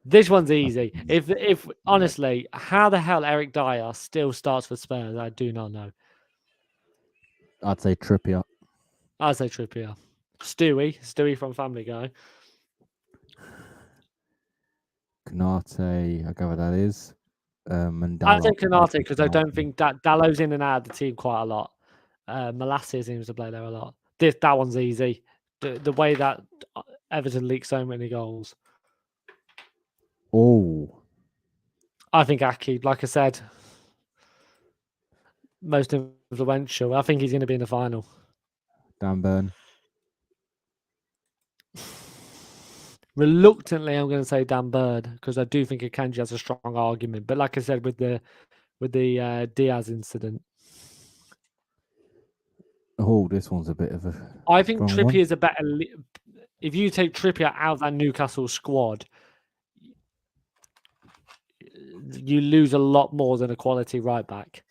This one's easy. If honestly, how the hell Eric Dyer still starts for Spurs, I do not know. I'd say Trippier. I'd say Trippier. Stewie from Family Guy. Canate, I gather that is. And I'd say Canate because I don't think that Dallow's in and out of the team quite a lot. Molasses seems to play there a lot. That one's easy. The way that Everton leaked so many goals. Oh, I think Aki, like I said, most influential. I think he's going to be in the final. Dan Burn. Reluctantly, I'm going to say Dan Bird because I do think Akanji has a strong argument. But like I said, with the Diaz incident, Oh, this one's a bit of a. I think strong Trippier one. is a better. If you take Trippier out of that Newcastle squad, you lose a lot more than a quality right back.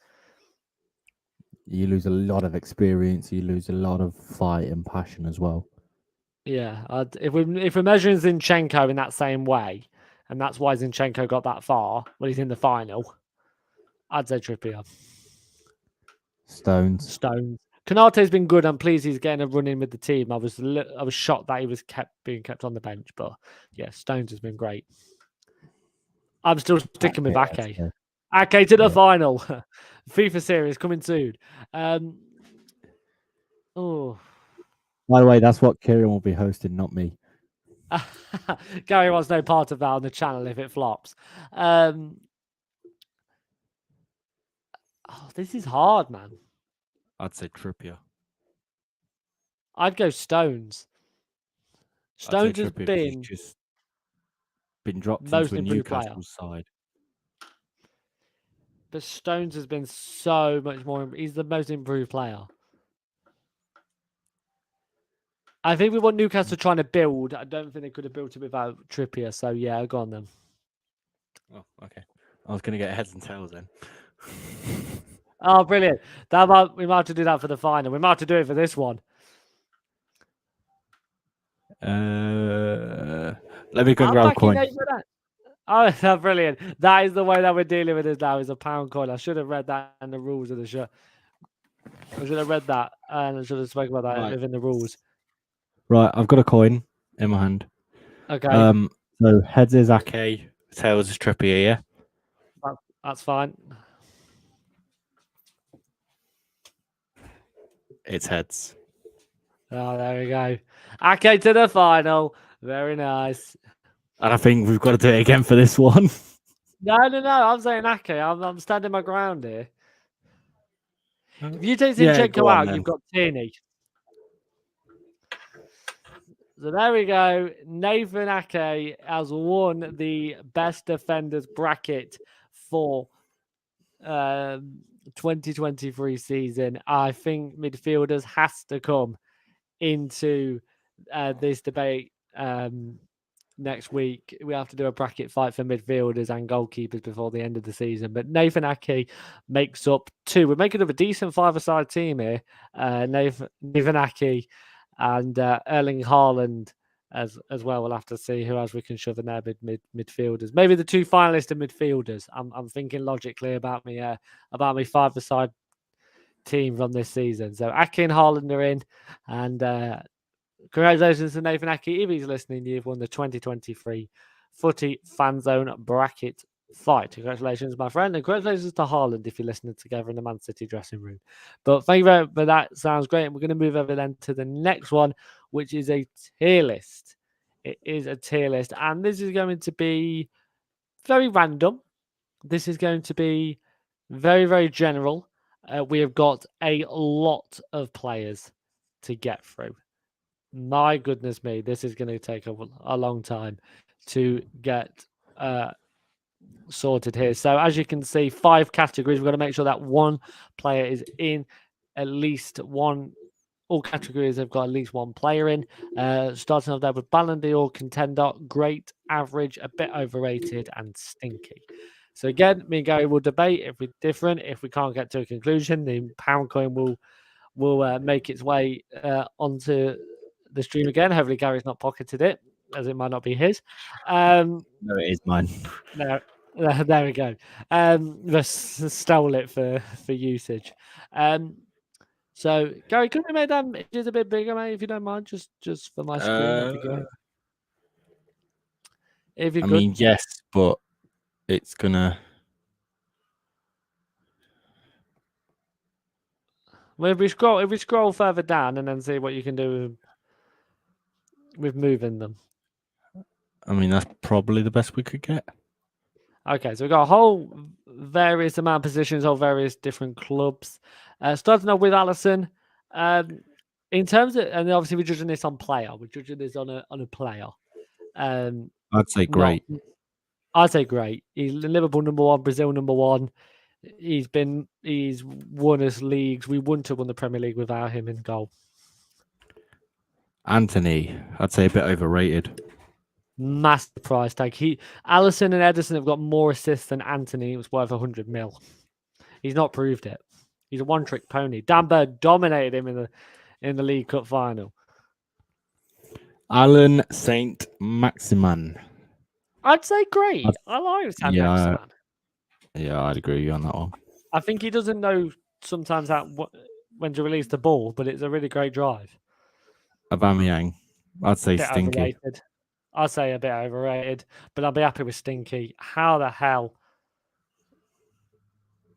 You lose a lot of experience. You lose a lot of fight and passion as well. Yeah, if we're measuring Zinchenko in that same way, and that's why Zinchenko got that far when he's in the final, I'd say Trippier. Stones. Konate's been good. I'm pleased he's getting a run in with the team. I was shocked that he was being kept on the bench, but yeah, Stones has been great. I'm still sticking with Ake. Ake to the final. FIFA series coming soon. Oh. By the way, that's what Kieran will be hosting, not me. Gary wants no part of that on the channel if it flops. Oh, this is hard, man. I'd say Trippier. I'd go Stones. Stones has been dropped most into a improved Newcastle player. side. But Stones has been so much more. He's the most improved player. I think with what Newcastle trying to build, I don't think they could have built it without Trippier. So yeah, go on then. Oh, okay. I was going to get heads and tails then. Oh, brilliant! We might have to do that for the final. We might have to do it for this one. Let me go grab a coin. Oh, brilliant! That is the way that we're dealing with this now. Is a pound coin. I should have read that in the rules of the show. I should have read that and I should have spoken about that within the rules. Right, I've got a coin in my hand. Okay. So heads is Ake, tails is Trippier, yeah? That's fine. It's heads. Oh, there we go. Ake to the final. Very nice. And I think we've got to do it again for this one. No. I'm saying Ake. I'm standing my ground here. If you take Zinchenko out, you've got Tierney. So there we go. Nathan Ake has won the best defenders bracket for 2023 season. I think midfielders has to come into this debate next week. We have to do a bracket fight for midfielders and goalkeepers before the end of the season. But Nathan Ake makes up two. We're making up a decent five-a-side team here. Nathan Ake and Erling Haaland as well. We'll have to see who else we can shove in there midfielders. Maybe the two finalists are midfielders. I'm thinking logically about me five-a-side team from this season. So Ake and Haaland are in, and congratulations to Nathan Ake. If he's listening, you've won the 2023 Footy Fan Zone bracket fight. Congratulations, my friend, and congratulations to Haaland if you're listening together in the Man City dressing room. But thank you very much for that. Sounds great. And we're going to move over then to the next one, which is a tier list. It is a tier list, and this is going to be very random. This is going to be very, very general. We have got a lot of players to get through. My goodness me, this is going to take a long time to get sorted here. So as you can see, 5 categories. We've got to make sure that one player is in at least one. All categories have got at least one player in. Starting off there with Ballon d'Or contender, great, average, a bit overrated, and stinky. So again, me and Gary will debate if we're different. If we can't get to a conclusion, the pound coin will make its way onto the stream again. Hopefully Gary's not pocketed it, as it might not be his. No, it is mine. No, there we go. Just stole it for usage. So Gary, could we make that just a bit bigger, mate, if you don't mind, just for my screen? That'd be great. If you could. mean, yes, but it's gonna. Well, if we scroll further down and then see what you can do with moving them. I mean, that's probably the best we could get. Okay, so we've got a whole various amount of positions of various different clubs. Starting off with Allison. In terms of, and obviously we're judging this on player. We're judging this on a player. I'd say Not, great. I'd say great. He's Liverpool #1, Brazil #1. He's won us leagues. We wouldn't have won the Premier League without him in goal. Anthony, I'd say a bit overrated. Massive price tag. Allison and Edison have got more assists than Anthony. It was worth 100 mil. He's not proved it. He's a one-trick pony. Dan Bird dominated him in the League Cup final. Alan Saint Maximan. I'd say great. I like Saint Maximan. Yeah, I'd agree with you on that one. I think he doesn't know sometimes when to release the ball, but it's a really great drive. Aubameyang, I'd say stinky. Overrated. I'd say a bit overrated, but I'll be happy with stinky. How the hell?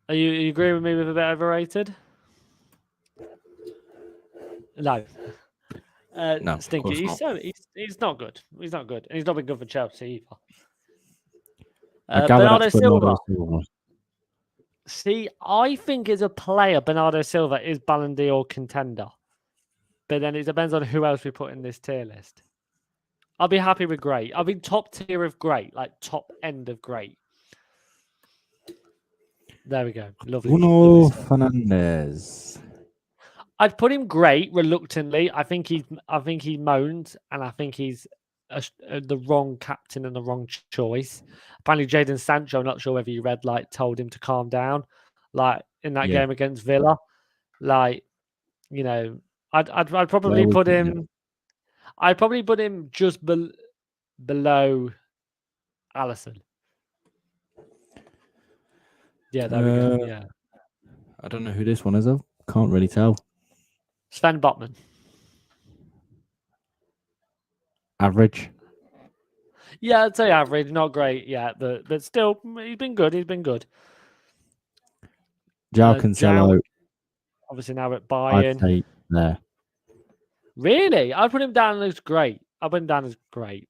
Are you agree with me with a bit overrated? No. No, stinky. He's not good. He's not good, and he's not been good for Chelsea either. Bernardo Silva. See, I think as a player, Bernardo Silva is Ballon d'Or contender, but then it depends on who else we put in this tier list. I'll be happy with great. I'll be top tier of great, like top end of great. There we go. Lovely. Bruno Fernandes. I'd put him great reluctantly. I think he moans, and I think he's the wrong captain and the wrong choice. Apparently, Jadon Sancho, not sure whether you read, told him to calm down, in that game against Villa. I'd probably put him. I'd probably put him just below Allison. Yeah, there we go. Yeah. I don't know who this one is, though. Can't really tell. Sven Botman. Average. Yeah, I'd say average. Not great yet, but still, he's been good. He's been good. João Cancelo. Obviously now at Bayern. I'd say there. Really? I'd put him down as great. I'd put him down as great.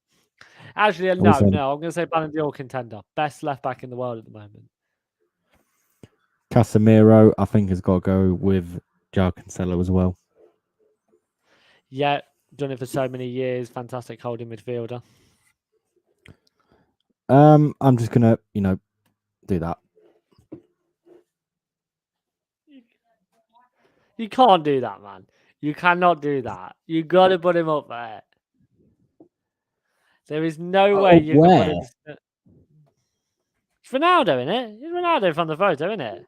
Actually, no. I'm going to say Ballon d'Or contender. Best left back in the world at the moment. Casemiro, I think, has got to go with João Cancelo as well. Yeah, done it for so many years. Fantastic holding midfielder. I'm just going to, do that. You can't do that, man. You cannot do that. You got to put him up there. There is no way you can put him. It's Ronaldo, isn't it? It's Ronaldo from the photo, isn't it?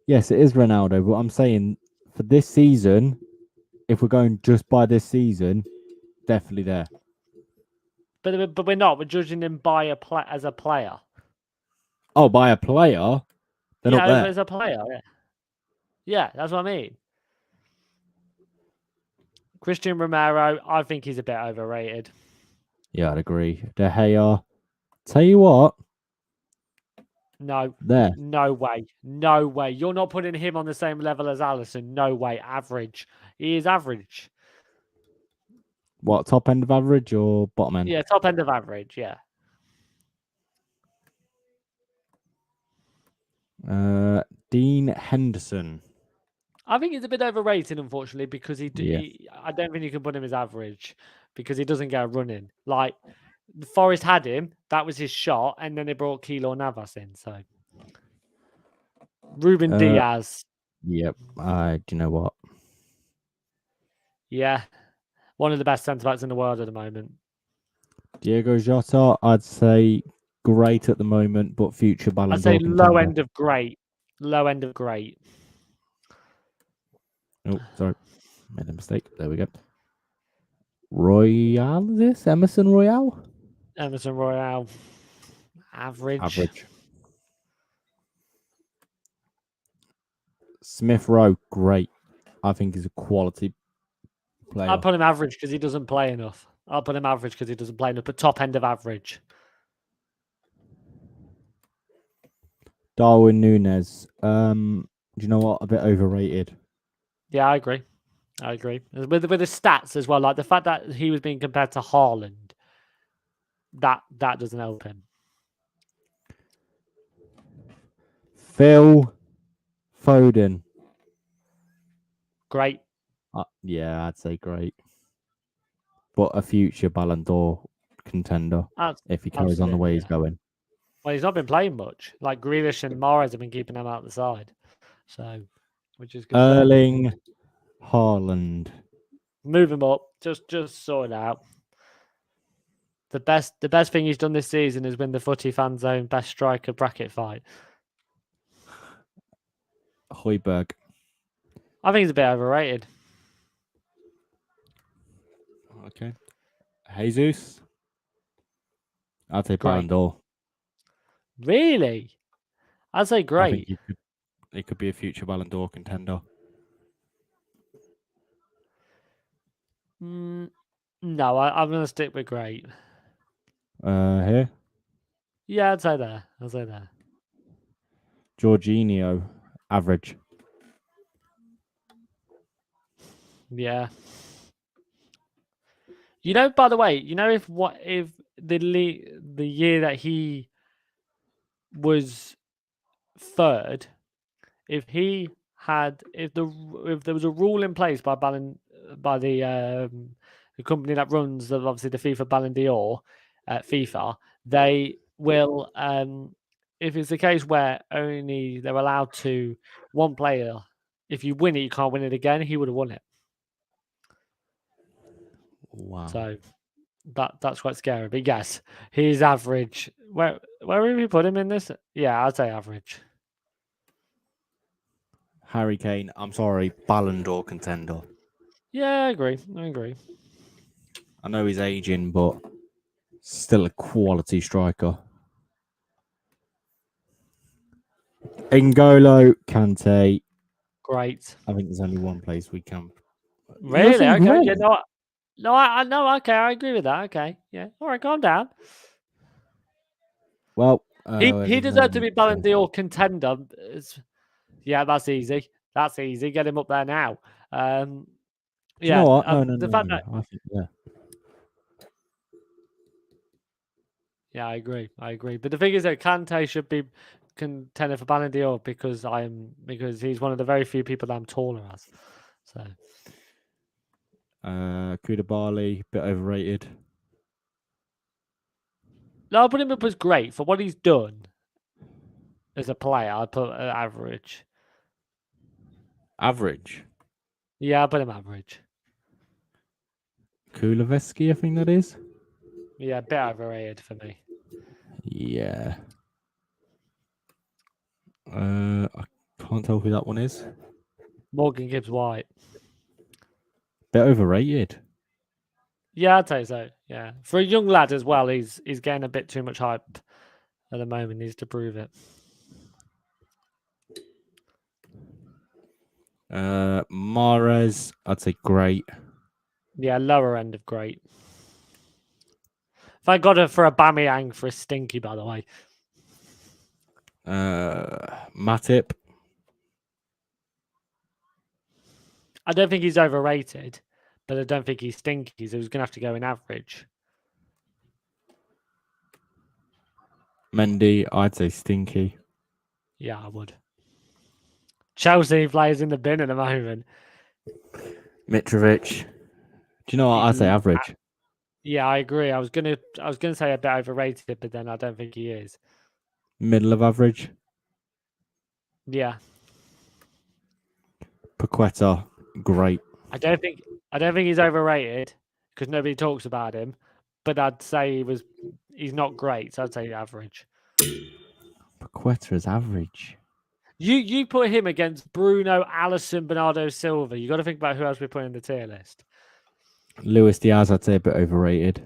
Yes, it is Ronaldo, but I'm saying for this season, if we're going just by this season, definitely there. But we're not. We're judging him by as a player. Oh, by a player? They're not there. As a player, yeah. Yeah, that's what I mean. Christian Romero, I think he's a bit overrated. Yeah, I'd agree. De Gea, tell you what. No. There. No way. No way. You're not putting him on the same level as Alisson. No way. Average. He is average. What, top end of average or bottom end? Yeah, top end of average, yeah. Dean Henderson. I think he's a bit overrated, unfortunately, because I don't think you can put him as average because he doesn't get a run in. Forest had him, that was his shot, and then they brought Keylor Navas in. So Ruben Diaz. Yep. Do you know what? Yeah. One of the best centre backs in the world at the moment. Diego Jota, I'd say great at the moment, but future Ballon d'Or. I'd say low end of great. Low end of great. Oh, sorry. Made a mistake. There we go. Royale, is this? Emerson Royale? Emerson Royale. Average. Smith Rowe, great. I think he's a quality player. I'll put him average because he doesn't play enough. But top end of average. Darwin Núñez. Do you know what? A bit overrated. Yeah, I agree. With the stats as well, like the fact that he was being compared to Haaland, that doesn't help him. Phil Foden. Great. Yeah, I'd say great. But a future Ballon d'Or contender if he carries on the way he's going. Well, he's not been playing much. Like Grealish and Mahrez have been keeping him out the side, so which is good. Erling Haaland. Move him up. Just sort it out. The best thing he's done this season is win the Footy Fan Zone best striker bracket fight. Højbjerg. I think he's a bit overrated. Okay. Jesus. I'd say Ballon d'Or. Really? I'd say great. I think he could be a future Ballon d'Or contender. No, I'm going to stick with great. Here? Yeah, I'd say there. Jorginho, average. Yeah. You know, by the way, if the year that he was third, if there was a rule in place by the company that runs obviously the FIFA Ballon d'Or, FIFA, they will if it's the case where only they're allowed to one player, if you win it, you can't win it again. He would have won it. Wow. So that's quite scary. But yes, he's average. Where would we put him in this? Yeah, I'd say average. Harry Kane, I'm sorry, Ballon d'Or contender. Yeah, I agree. I know he's aging, but still a quality striker. N'Golo Kante. Great. I think there's only one place we can. Really? Okay. Great. Yeah, no, I know. Okay, I agree with that. Okay. Yeah. All right, calm down. Well, he deserved to be Ballon d'Or contender. Yeah, that's easy. Get him up there now. Yeah. You know what? No. I think, yeah. Yeah, I agree. But the thing is that Kante should be contender for Ballon d'Or because he's one of the very few people that I'm taller as. So. Koulibaly, bit overrated. No, I'll put him up as great for what he's done as a player. I'd put average. Average? Yeah, I'll put him average. Kuleveski, I think that is. Yeah, a bit overrated for me. Yeah. I can't tell who that one is. Morgan Gibbs-White. Bit overrated. Yeah, I'd say so. Yeah, for a young lad as well, he's getting a bit too much hype at the moment. He needs to prove it. Mahrez, I'd say great. Yeah, lower end of great. Thank God for a Aubameyang for a stinky, by the way. Matip. I don't think he's overrated, but I don't think he's stinky, so he's going to have to go in average. Mendy, I'd say stinky. Yeah, I would. Chelsea players in the bin at the moment. Mitrovic. Do you know what? I'd say average. Yeah, I agree. I was gonna say a bit overrated, but then I don't think he is. Middle of average. Yeah. Paqueta, great. I don't think he's overrated because nobody talks about him, but I'd say he's not great, so I'd say average. Paqueta is average. You put him against Bruno, Alisson, Bernardo Silva. You got to think about who else we put in the tier list. Luis Diaz, I'd say a bit overrated.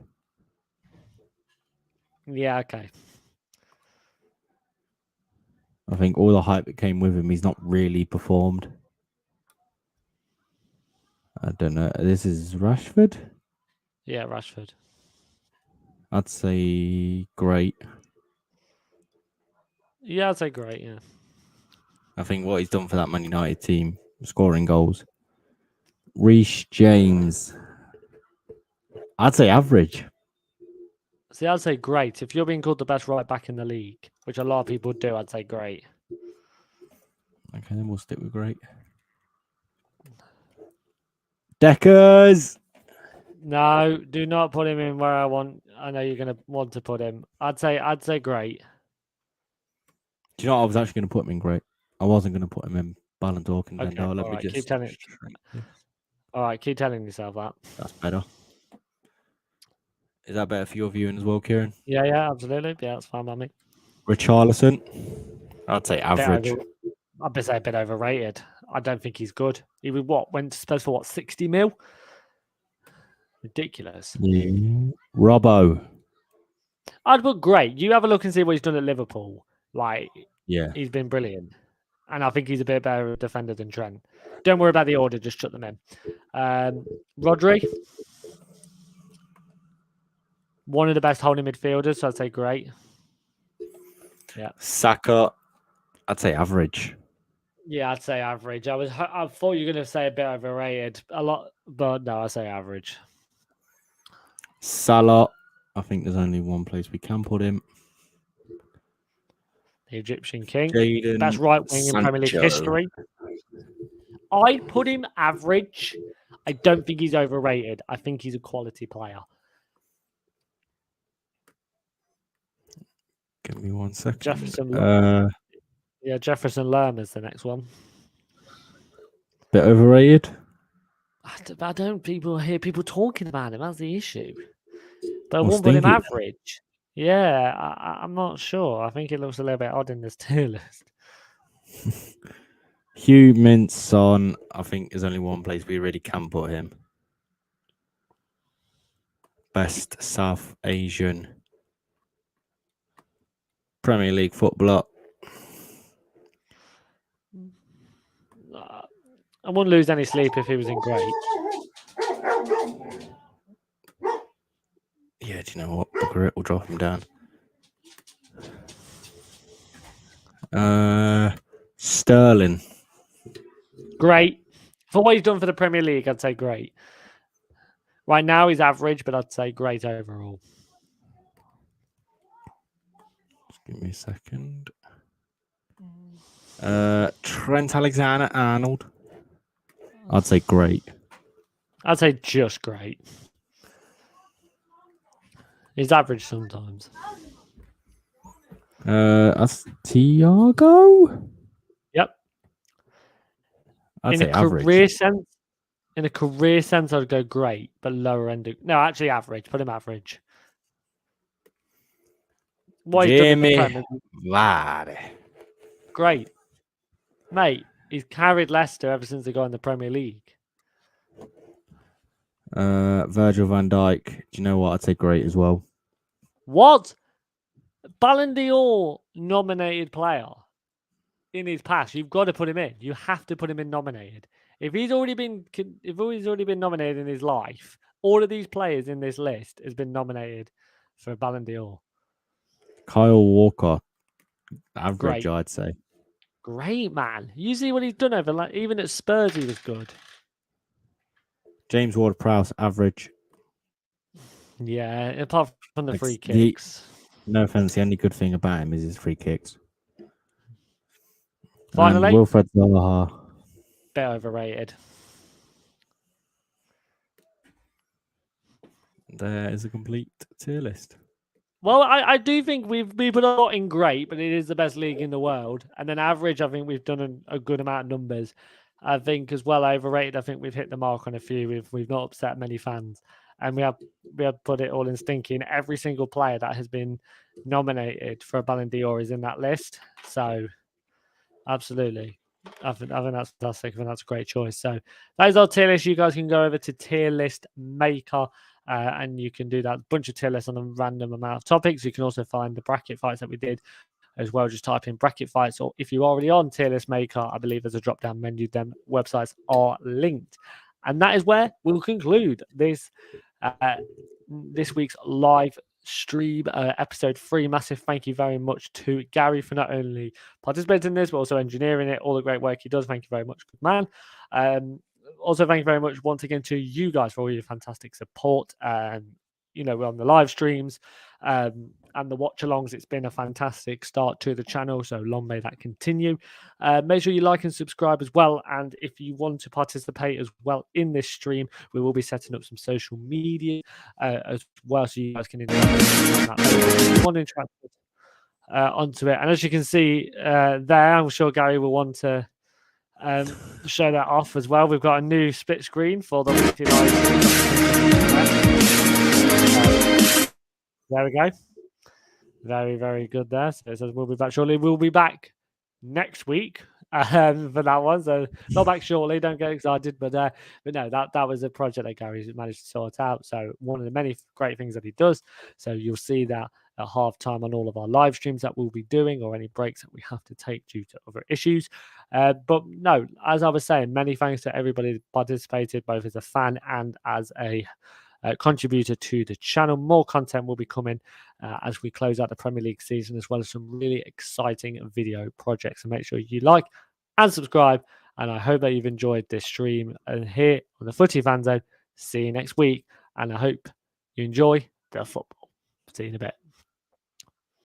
Yeah, okay. I think all the hype that came with him, he's not really performed. I don't know. This is Rashford? Yeah, Rashford. I'd say great. Yeah, I'd say great, yeah. I think what he's done for that Man United team, scoring goals. Reece James. I'd say average. See, I'd say great. If you're being called the best right back in the league, which a lot of people do, I'd say great. Okay, then we'll stick with great. Deckers. No, do not put him in where I want. I know you're going to want to put him. I'd say great. Do you know what? I was actually going to put him in great. I wasn't going to put him in Ballon d'Or Okay, contender. Let all me right, just keep telling. All right, keep telling yourself that. That's better. Is that better for your viewing as well, Kieran? Yeah, absolutely. Yeah, that's fine by me. Richarlison. I'd say average. I'd say a bit overrated. I don't think he's good. He went to Spurs for 60 mil? Ridiculous. Yeah. Robbo. I'd put great. You have a look and see what he's done at Liverpool. Like, Yeah. he's been brilliant. And I think he's a bit better defender than Trent. Don't worry about the order, just chuck them in. Rodri. One of the best holding midfielders, so I'd say great. Yeah. Saka. I'd say average. Yeah, I'd say average. I thought you were going to say a bit overrated. A lot, but no, I'd say average. Salah. I think there's only one place we can put him. The Egyptian king. Jadon Best right wing in Premier League Sancho. history. I'd put him average. I don't think he's overrated. I think he's a quality player. Give me 1 second. Jefferson Lerma's the next one. Bit overrated. I don't hear people talking about him. That's the issue. But I Or won't put him stinky. average. Yeah, I'm not sure. I think it looks a little bit odd in this tier list. Hugh Minson. I think there's only one place we really can put him. Best South Asian Premier League footballer. I wouldn't lose any sleep if he was in great. Yeah, do you know what? Bugger it, we'll drop him down. Sterling. Great. For what he's done for the Premier League, I'd say great. Right now, he's average, but I'd say great overall. Just give me a second. Trent Alexander-Arnold. I'd say great. I'd say just great. He's average sometimes. That's Thiago. Yep. I'd In say a average. career sense, I'd go great, but lower end. No, actually average. Put him average. What he's done in the Premier League. Vardy. Great. Mate, he's carried Leicester ever since they got in the Premier League. Virgil van Dijk. Do you know what? I'd say great as well. What? Ballon d'Or nominated player in his past. You've got to put him in. You have to put him in nominated. If he's already been nominated in his life, all of these players in this list has been nominated for a Ballon d'Or. Kyle Walker. Average, Great. I'd say. Great, man. You see what he's done over, even at Spurs, he was good. James Ward-Prowse, average. Yeah, apart from the free kicks. No offense, the only good thing about him is his free kicks. Finally, and Wilfred Zaha. Bit overrated. There is a complete tier list. Well, I do think we put a lot in great, but it is the best league in the world. And then average, I think we've done a good amount of numbers. I think as well overrated. I think we've hit the mark on a few. We've not upset many fans, and we have put it all in stinking. Every single player that has been nominated for a Ballon d'Or is in that list. So, absolutely, I think that's fantastic. I think that's a great choice. So that is our tier list. You guys can go over to Tier List Maker. And you can do that bunch of tier lists on a random amount of topics. You can also find the bracket fights that we did as well. Just type in bracket fights, or if you're already on Tier List Maker, I believe there's a drop down menu. Them websites are linked, and that is where we'll conclude this week's live stream episode 3. Massive thank you very much to Gary for not only participating in this but also engineering it, all the great work he does. Thank you very much, good man. also, thank you very much once again to you guys for all your fantastic support. We're on the live streams and the watch alongs. It's been a fantastic start to the channel, so long may that continue. Make sure you like and subscribe as well. And if you want to participate as well in this stream, we will be setting up some social media as well, so you guys can interact onto it. And as you can see there, I'm sure Gary will want to show that off as well. We've got a new split screen for the weekly live. There we go. Very, very good there. So it says we'll be back shortly. We'll be back next week for that one. So not back shortly. Don't get excited. But no, that was a project that Gary managed to sort out. So one of the many great things that he does. So you'll see that at halftime on all of our live streams that we'll be doing, or any breaks that we have to take due to other issues. But no, as I was saying, many thanks to everybody that participated, both as a fan and as a contributor to the channel. More content will be coming as we close out the Premier League season, as well as some really exciting video projects. So make sure you like and subscribe. And I hope that you've enjoyed this stream here on the Footy Fan Zone. See you next week. And I hope you enjoy the football. See you in a bit.